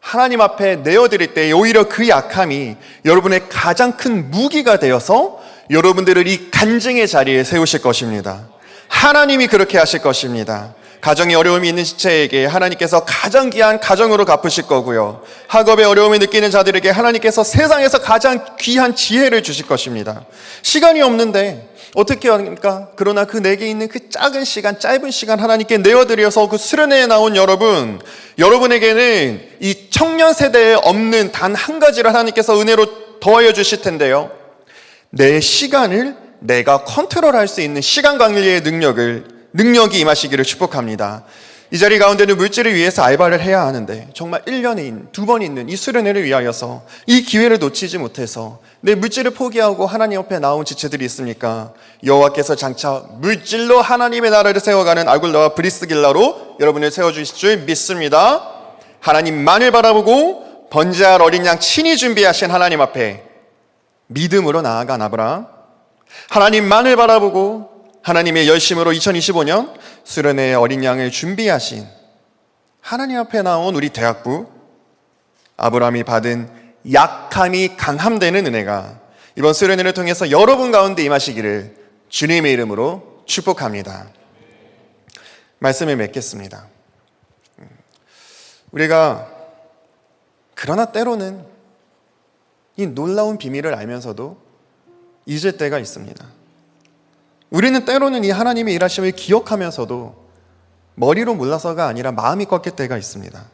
하나님 앞에 내어드릴 때 오히려 그 약함이 여러분의 가장 큰 무기가 되어서 여러분들을 이 간증의 자리에 세우실 것입니다. 하나님이 그렇게 하실 것입니다. 가정에 어려움이 있는 지체에게 하나님께서 가장 귀한 가정으로 갚으실 거고요. 학업에 어려움을 느끼는 자들에게 하나님께서 세상에서 가장 귀한 지혜를 주실 것입니다. 시간이 없는데 어떻게 합니까? 그러나 그 내게 있는 그 작은 시간, 짧은 시간 하나님께 내어드려서 그 수련회에 나온 여러분에게는 이 청년 세대에 없는 단 한 가지를 하나님께서 은혜로 더하여 주실 텐데요. 내 시간을 내가 컨트롤할 수 있는 시간 관리의 능력이 임하시기를 축복합니다. 이 자리 가운데는 물질을 위해서 알바를 해야 하는데 정말 1년에 2번 있는 이 수련회를 위하여서 이 기회를 놓치지 못해서 내 물질을 포기하고 하나님 옆에 나온 지체들이 있습니까? 여호와께서 장차 물질로 하나님의 나라를 세워가는 아굴라와 브리스길라로 여러분을 세워주실 줄 믿습니다. 하나님만을 바라보고 번제할 어린 양 친히 준비하신 하나님 앞에 믿음으로 나아간 아브라함, 하나님만을 바라보고 하나님의 열심으로 2025년 수련회의 어린 양을 준비하신 하나님 앞에 나온 우리 대학부 아브라함이 받은 약함이 강함되는 은혜가 이번 수련회를 통해서 여러분 가운데 임하시기를 주님의 이름으로 축복합니다. 말씀을 맺겠습니다. 우리가 그러나 때로는 이 놀라운 비밀을 알면서도 잊을 때가 있습니다. 우리는 때로는 이 하나님의 일하심을 기억하면서도 머리로 몰라서가 아니라 마음이 꺾일 때가 있습니다.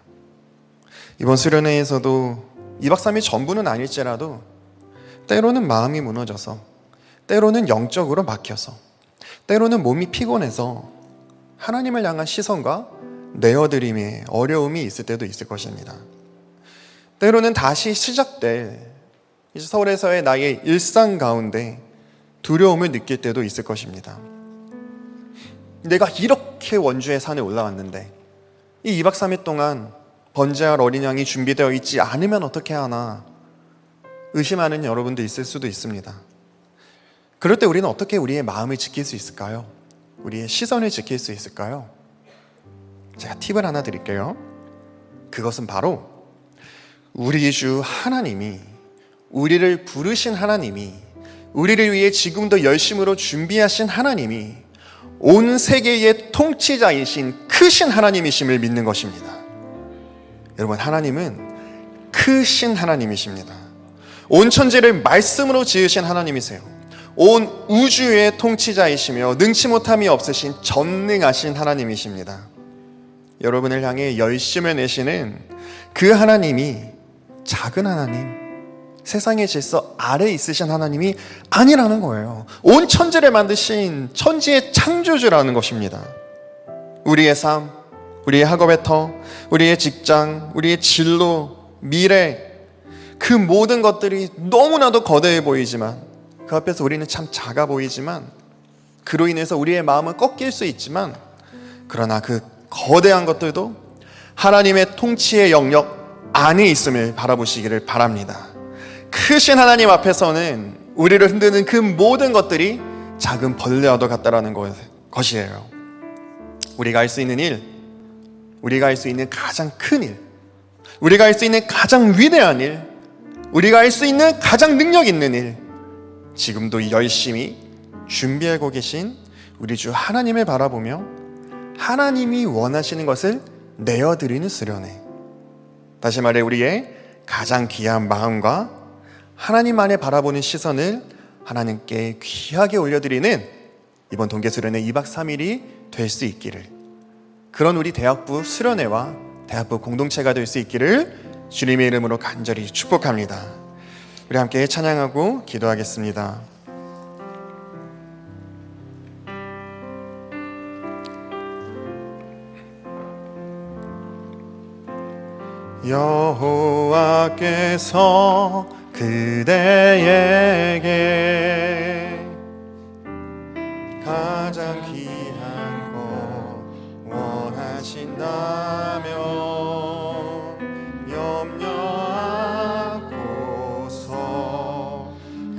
이번 수련회에서도 2박 3일 전부는 아닐지라도 때로는 마음이 무너져서 때로는 영적으로 막혀서 때로는 몸이 피곤해서 하나님을 향한 시선과 내어드림에 어려움이 있을 때도 있을 것입니다. 때로는 다시 시작될 서울에서의 나의 일상 가운데 두려움을 느낄 때도 있을 것입니다. 내가 이렇게 원주의 산에 올라왔는데 이 2박 3일 동안 번제할 어린 양이 준비되어 있지 않으면 어떻게 하나 의심하는 여러분도 있을 수도 있습니다. 그럴 때 우리는 어떻게 우리의 마음을 지킬 수 있을까요? 우리의 시선을 지킬 수 있을까요? 제가 팁을 하나 드릴게요. 그것은 바로 우리 주 하나님이, 우리를 부르신 하나님이, 우리를 위해 지금도 열심으로 준비하신 하나님이 온 세계의 통치자이신 크신 하나님이심을 믿는 것입니다. 여러분, 하나님은 크신 하나님이십니다. 온 천지를 말씀으로 지으신 하나님이세요. 온 우주의 통치자이시며 능치 못함이 없으신 전능하신 하나님이십니다. 여러분을 향해 열심을 내시는 그 하나님이 작은 하나님, 세상의 질서 아래에 있으신 하나님이 아니라는 거예요. 온 천지를 만드신 천지의 창조주라는 것입니다. 우리의 삶, 우리의 학업의 터, 우리의 직장, 우리의 진로, 미래, 그 모든 것들이 너무나도 거대해 보이지만 그 앞에서 우리는 참 작아 보이지만 그로 인해서 우리의 마음은 꺾일 수 있지만, 그러나 그 거대한 것들도 하나님의 통치의 영역 안에 있음을 바라보시기를 바랍니다. 크신 하나님 앞에서는 우리를 흔드는 그 모든 것들이 작은 벌레와도 같다라는 것이에요. 우리가 할 수 있는 일, 우리가 할 수 있는 가장 큰 일, 우리가 할 수 있는 가장 위대한 일, 우리가 할 수 있는 가장 능력 있는 일, 지금도 열심히 준비하고 계신 우리 주 하나님을 바라보며 하나님이 원하시는 것을 내어드리는 수련회, 다시 말해 우리의 가장 귀한 마음과 하나님 안에 바라보는 시선을 하나님께 귀하게 올려드리는 이번 동계수련회 2박 3일이 될 수 있기를, 그런 우리 대학부 수련회와 대학부 공동체가 될 수 있기를 주님의 이름으로 간절히 축복합니다. 우리 함께 찬양하고 기도하겠습니다. 여호와께서 그대에게 가장 귀한 것 원하신다면 염려하고서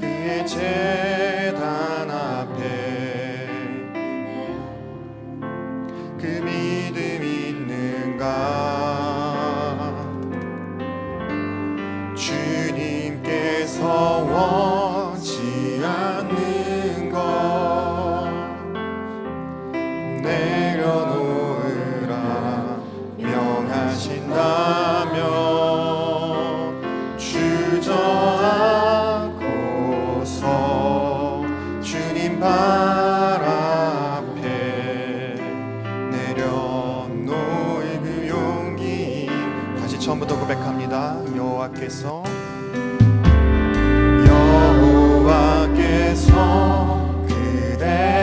그의 제단 앞에 그 믿음 있는가. 주님께서 원치 않는 것 내려놓으라 명하신다면 주저하고서 주님 발 앞에 내려놓을 그 용기, 다시 처음부터 고백합니다. 여호와께서 그대에게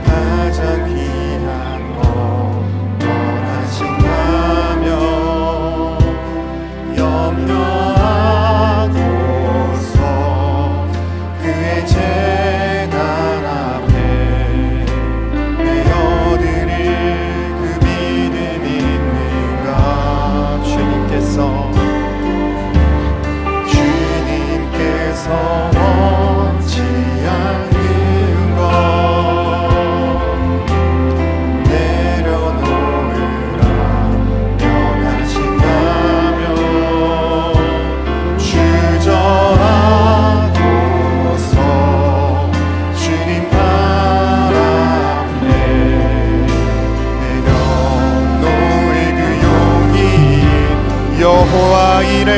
가장 귀한 것 원하신다면 염려하고서 그의 제단 앞에 내어드릴 그 믿음 있는가. 주님께서 원치 않는 것 내려놓으라 명하신다면 주저하고서 주님 발 앞에 내려놓을 그 용기. 여호와 이레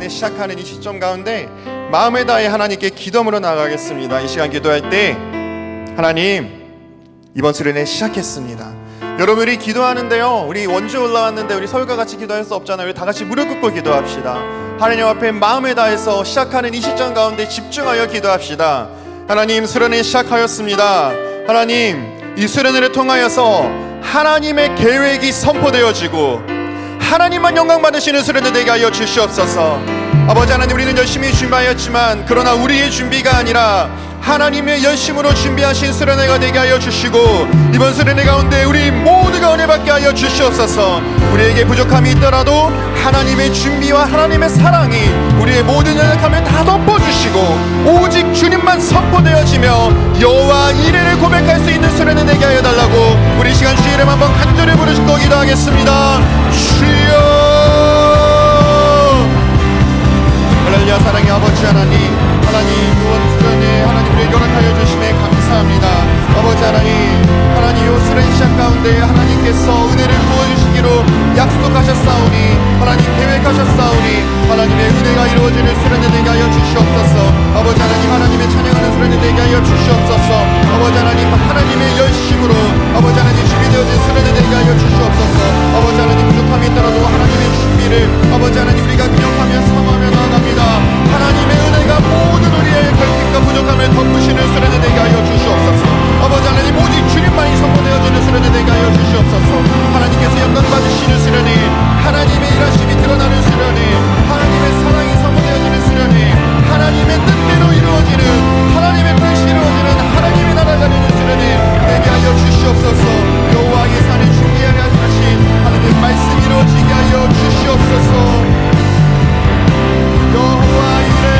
시작하는 이 시점 가운데 마음을 다해 하나님께 기도함으로 나아가겠습니다. 이 시간 기도할 때 하나님, 이번 수련회 시작했습니다. 여러분이 기도하는데요, 우리 원주 올라왔는데 우리 서울과 같이 기도할 수 없잖아요. 다 같이 무릎 꿇고 기도합시다. 하나님 앞에 마음을 다해서 시작하는 이 시점 가운데 집중하여 기도합시다. 하나님, 수련회 시작하였습니다. 하나님, 이 수련회를 통하여서 하나님의 계획이 선포되어지고 하나님만 영광 받으시는 수련회 되게 하여 주시옵소서. 아버지 하나님, 우리는 열심히 준비하였지만 그러나 우리의 준비가 아니라 하나님의 열심으로 준비하신 수련회가 되게 하여 주시고, 이번 수련회 가운데 우리 모두가 은혜 받게 하여 주시옵소서. 우리에게 부족함이 있더라도 하나님의 준비와 하나님의 사랑이 우리의 모든 연약함을 다 덮어주시고, 오직 주님만 선포되어지며 여호와 이레를 고백할 수 있는 수련회 되게 하여 달라고 우리 시간 주의 이름 한번 간절히 부르시고 기도하겠습니다. 주여. 할렐루야. 사랑의 아버지 하나님, 이번 수련회 하나님 우리에게 허락하여 주심에 감사합니다. 아버지 하나님 요 수련 시작 가운데 하나님께서 은혜를 부어주시기로 약속하셨사오니, 하나님 계획하셨사오니, 하나님의 은혜가 이루어지는 수련회 되게 하여 주시옵소서. 아버지 하나님의 찬양하는 수련회 되게 하여 주시옵소서. 아버지 하나님의 열심으로 아버지 하나님 준비되어진 수련회 되게 하여 주시옵소서. 아버지 부족함이 있더라도 하나님의 준비를 아버지 우리가 기억하며 삼하며 나아갑니다. 하나님의 은혜가 모든 우리의 결핍과 부족함을 덮으시는 수련회 되게 하여 주시옵소서. 아버지 오직 주님만이 선포되어지는 수련회 되게 하여 주시옵소서. 하나님께서 영광 받으시는 수련회, 하나님의 일하심이 드러나는 수련회, 하나님의 사랑이 선포되어지는 수련회, 하나님의 뜻대로 이루어지는, 하나님의 뜻이 이루어지는 하나님의 나라가 되는 수련회 되게 하여 주시옵소서. 여호와의 산을 준비하게 하신 하나님의 말씀 이루어지게 하여 주시옵소서. 여호와 이레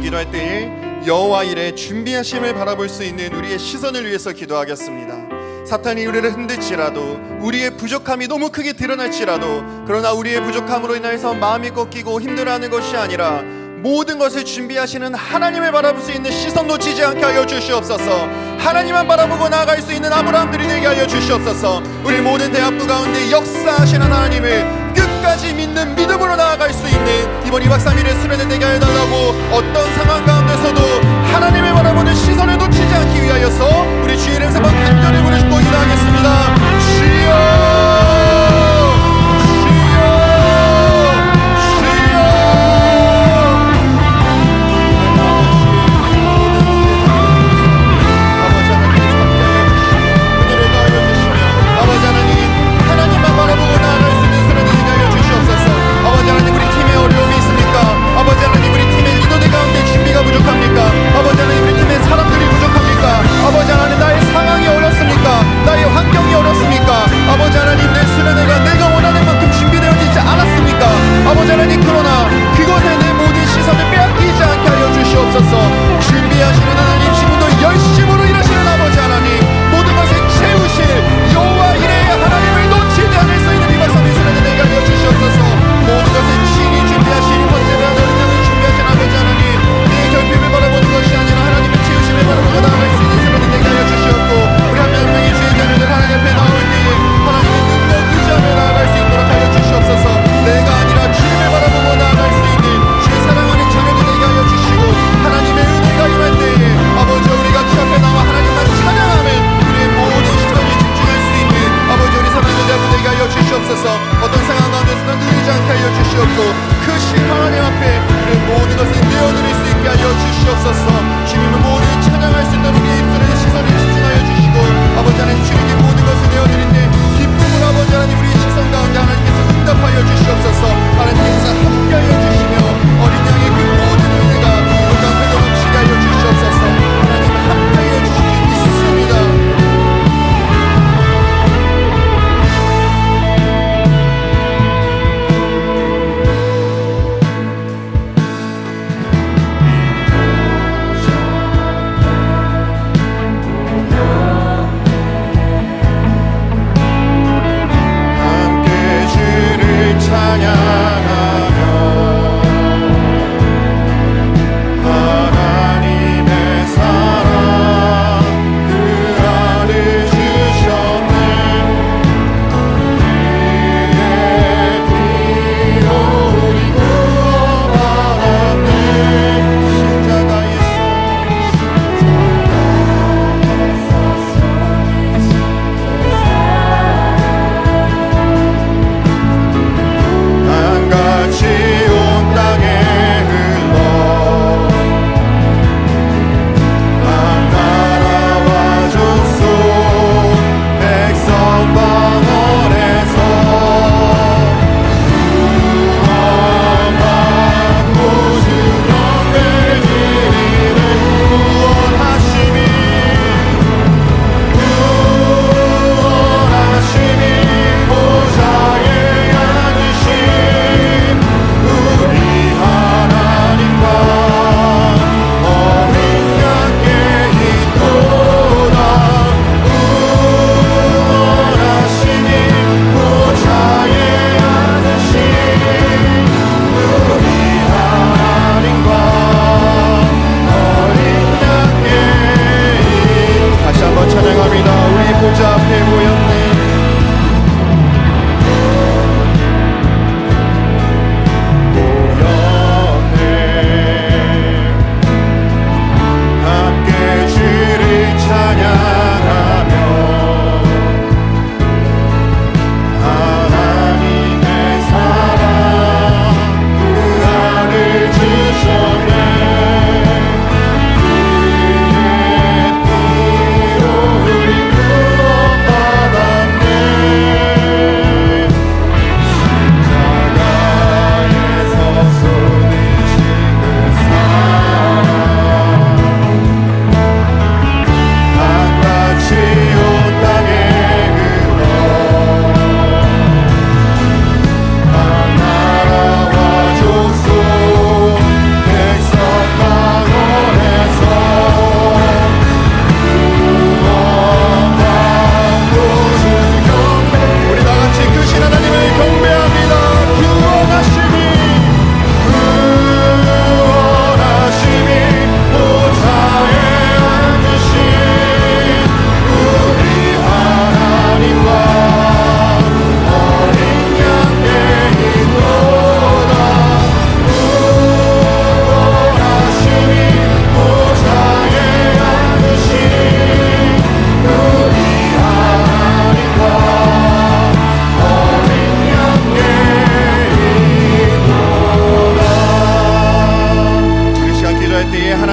기도할 때에 여호와 이레 준비하심을 바라볼 수 있는 우리의 시선을 위해서 기도하겠습니다. 사탄이 우리를 흔들지라도, 우리의 부족함이 너무 크게 드러날지라도, 그러나 우리의 부족함으로 인해서 마음이 꺾이고 힘들어하는 것이 아니라 모든 것을 준비하시는 하나님을 바라볼 수 있는 시선 놓치지 않게 하여 주시옵소서. 하나님만 바라보고 나아갈 수 있는 아브라함들이 되게 하여 주시옵소서. 우리 모든 대학부 가운데 역사하시는 하나님을 끝까지 믿는 믿음으로 나아갈 수 있는 이번 2박 3일의 수련회 되게 해달라고, 어떤 상황 가운데서도 하나님을 바라보는 시선을 놓치지 않기 위하여서 우리 주의 이름 세번 간절히 부르시고 기도하겠습니다. 주여, 아버지 하나님 우리 팀의 리더들 가운데 준비가 부족합니까? 아버지 하나님 우리 팀의 사람들이 부족합니까? 아버지 하나님 나의 상황이 어렵습니까? 나의 환경이 어렵습니까? 아버지 하나님 내 수련회가 내가 원하는 만큼 준비되어지지 않았습니까? 아버지 하나님 그러나 그것에 내 모든 시선을 빼앗기지 않게 하여 주시옵소서. 준비하시는 하나님, 지금도 열심으로 일하시는 아버지 하나님, 모든 것을 채우실 여호와 이레의 하나님을 놓치지 않을 수 있는 2박 3일 수련회 되게 하여 주시옵소서. 모든 것을 친히 준비하시니 번제를 하는 은혜를 준비하신 아버지 하나님, 내 결핍을 바라보는 것이 아니라 하나님의 치유심을 바라보고 나아갈 수 있는 수련회 되게 하여 주시옵고, 우리 한 명 한 명의 주의 자녀들 하나님 앞에 나올 때에 하나님의 능력 의지하며 나아갈 수 있도록 하여 주시옵소서. 내가 아니라 주님을 바라보고 나아갈 수 있는 주의 사랑하는 자녀들 되게 하여 주시고, 하나님의 은혜가 임할 때에 아버지 우리가 주 앞에 나와 하나님만 찬양하면 우리의 모든 시선이 집중할 수 있는 아버지 우리 사랑하는 자녀들 되게 하여 주시옵소서. 어떤 상황 가운데서도 느리지 않게 하여 주시옵고, 크신 하나님 앞에 우리의 모든 것을 내어드릴 수 있게 하여 주시옵소서. 주님을 모든 찬양할 수 있는 우리의 입술에 시선을 집중하여 주시고, 아버지 하나님 주님께 모든 것을 내어드릴 때 기쁨으로 아버지 하나님 우리의 시선 가운데 하나님께서 응답하여 주시옵소서. 하나님께서 함께하여 주시며 어린 양의 그 모든 은혜가 우리 가운데 넘치게 하여 주시옵소서. 하나님 함께하여 주시기 믿습니다.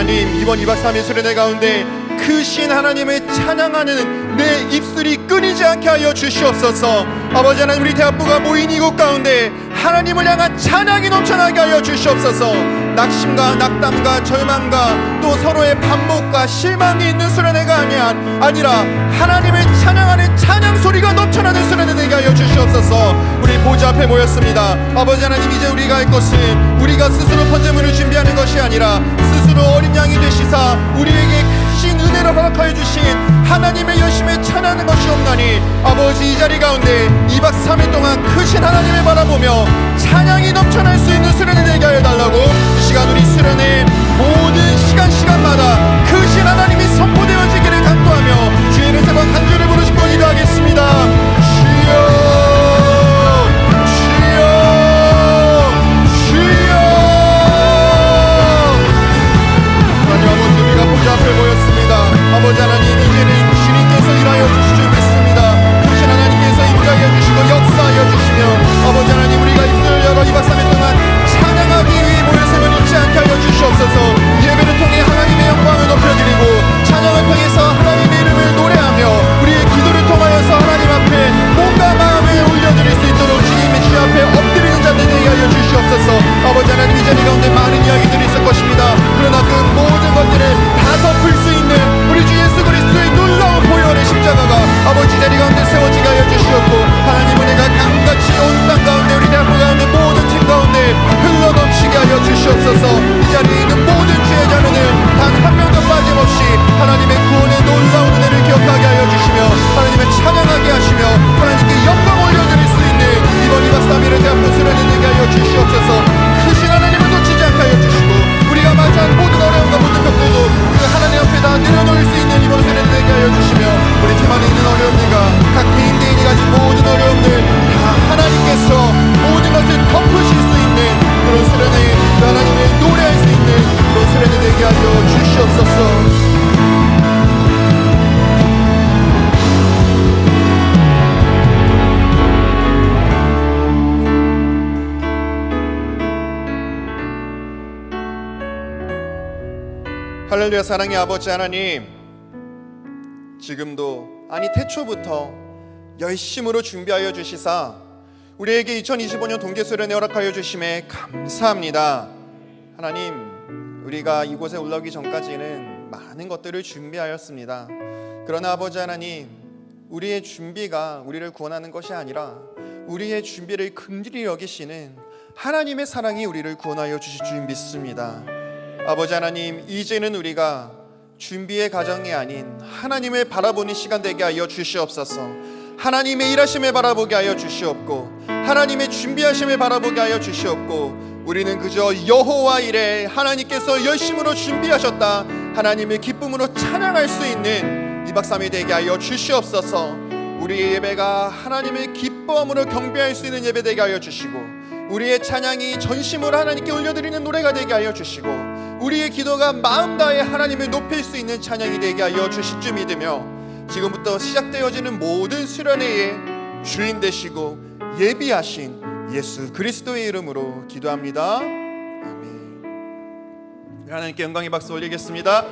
하나님, 이번 2박 3일 수련회 가운데 크신 하나님을 찬양하는 내 입술이 끊이지 않게 하여 주시옵소서. 아버지 하나님, 우리 대학부가 모인 이곳 가운데 하나님을 향한 찬양이 넘쳐나게 하여 주시옵소서. 낙심과 낙담과 절망과 또 서로의 반복과 실망이 있는 수련회가 아니라 하나님을 찬양하는 찬양 소리가 넘쳐나는 수련회 되게 하여 주시옵소서. 우리 보좌 앞에 모였습니다. 아버지 하나님, 이제 우리가 할 것은 우리가 스스로 번제물을 준비하는 것이 아니라 스스로 어린 양이 되시사 우리에게 크신 은혜를 허락하여 주신 하나님의 열심을 찬양하는 것이 없나니, 아버지 이 자리 가운데 2박 3일 동안 크신 하나님을 바라보며 찬양이 넘쳐날 수 있는 수련회 되게 하여 달라고, 이 시간 우리 수련회 모든 시간마다 크신 하나님이 선포되어지기를 간구하며 주의 이름 세 번 간절히 부르시고 기도하겠습니다. 주여, 앞에 모였습니다. 아버지 하나님, 이제는 주님께서 일하여 주실 줄 믿습니다. 크신 하나님께서 임하여 주시고 역사하여 주시며, 아버지 하나님, 우리가 입술을 열어 2박 3일 동안 찬양하기 위해 모였음을 잊지 않게 하여 주시옵소서. 예배를 통해 하나님의 영광을 높여드리고 찬양을 통해서 하나님의 이름을 노래하며 우리의 기도를 통하여서 하나님 앞에 몸과 마음을 올려드릴 수 있도록 주님의 주 앞에 엎드리는 자들 되게 하여 주시옵소서. 아버지 하나님, 이 자리 가운데 많은 이야기들이 있을 것입니다. 그러나 그 모든 것들을 다 덮을 수 있는 우리 주 예수 그리스도의 놀라운 보혈의 십자가가 아버지 자리 가운데 세워지게 하여 주시옵고, 하나님 은혜가 강같이 온 땅 가운데 우리 대학부 가운데 모든 팀 가운데 흘러넘치게 하여 주시옵소서. 이 자리에 있는 모든 주의 자녀들 단 한 명도 빠짐없이 하나님의 구원의 놀라운 은혜를 기억하게 하여 주시며 하나님의 찬양하게 하시며 하나님께 영광 올려드릴 수 있는 이번 2박 3일의 대학부 수련회 되게 하여 주시옵소서. 크신 하나님을 놓치지 않게 하여 주시고 우리가 맞이한 모든 어려움과 모든 벽들도 그 하나님 앞에 다 내려놓을 수 있는 이번 수련회 되게 하여 주시며, 우리 팀 안에 있는 어려움들과 각 개인이 가진 모든 어려움들 다 하나님께서 모든 것을 덮으실 수 있는 그런 수련회에 하나님의 노래할 수 있는 그런 수련회 되게 하여 주시옵소서. 할렐루야. 사랑의 아버지 하나님, 지금도 아니 태초부터 열심으로 준비하여 주시사 우리에게 2025년 동계수련회 허락하여 주심에 감사합니다. 하나님, 우리가 이곳에 올라오기 전까지는 많은 것들을 준비하였습니다. 그러나 아버지 하나님, 우리의 준비가 우리를 구원하는 것이 아니라 우리의 준비를 긍휼히 여기시는 하나님의 사랑이 우리를 구원하여 주실 줄 믿습니다. 아버지 하나님, 이제는 우리가 준비의 과정이 아닌 하나님을 바라보는 시간 되게 하여 주시옵소서. 하나님의 일하심을 바라보게 하여 주시옵고 하나님의 준비하심을 바라보게 하여 주시옵고, 우리는 그저 여호와 이레 하나님께서 열심으로 준비하셨다 하나님의 기쁨으로 찬양할 수 있는 2박 3일 되게 하여 주시옵소서. 우리의 예배가 하나님의 기쁨으로 경배할 수 있는 예배 되게 하여 주시고, 우리의 찬양이 전심으로 하나님께 올려드리는 노래가 되게 하여 주시고, 우리의 기도가 마음 다해 하나님을 높일 수 있는 찬양이 되게 하여 주실 줄 믿으며, 지금부터 시작되어지는 모든 수련회의 주인 되시고 예비하신 예수 그리스도의 이름으로 기도합니다. 아멘. 하나님께 영광의 박수 올리겠습니다.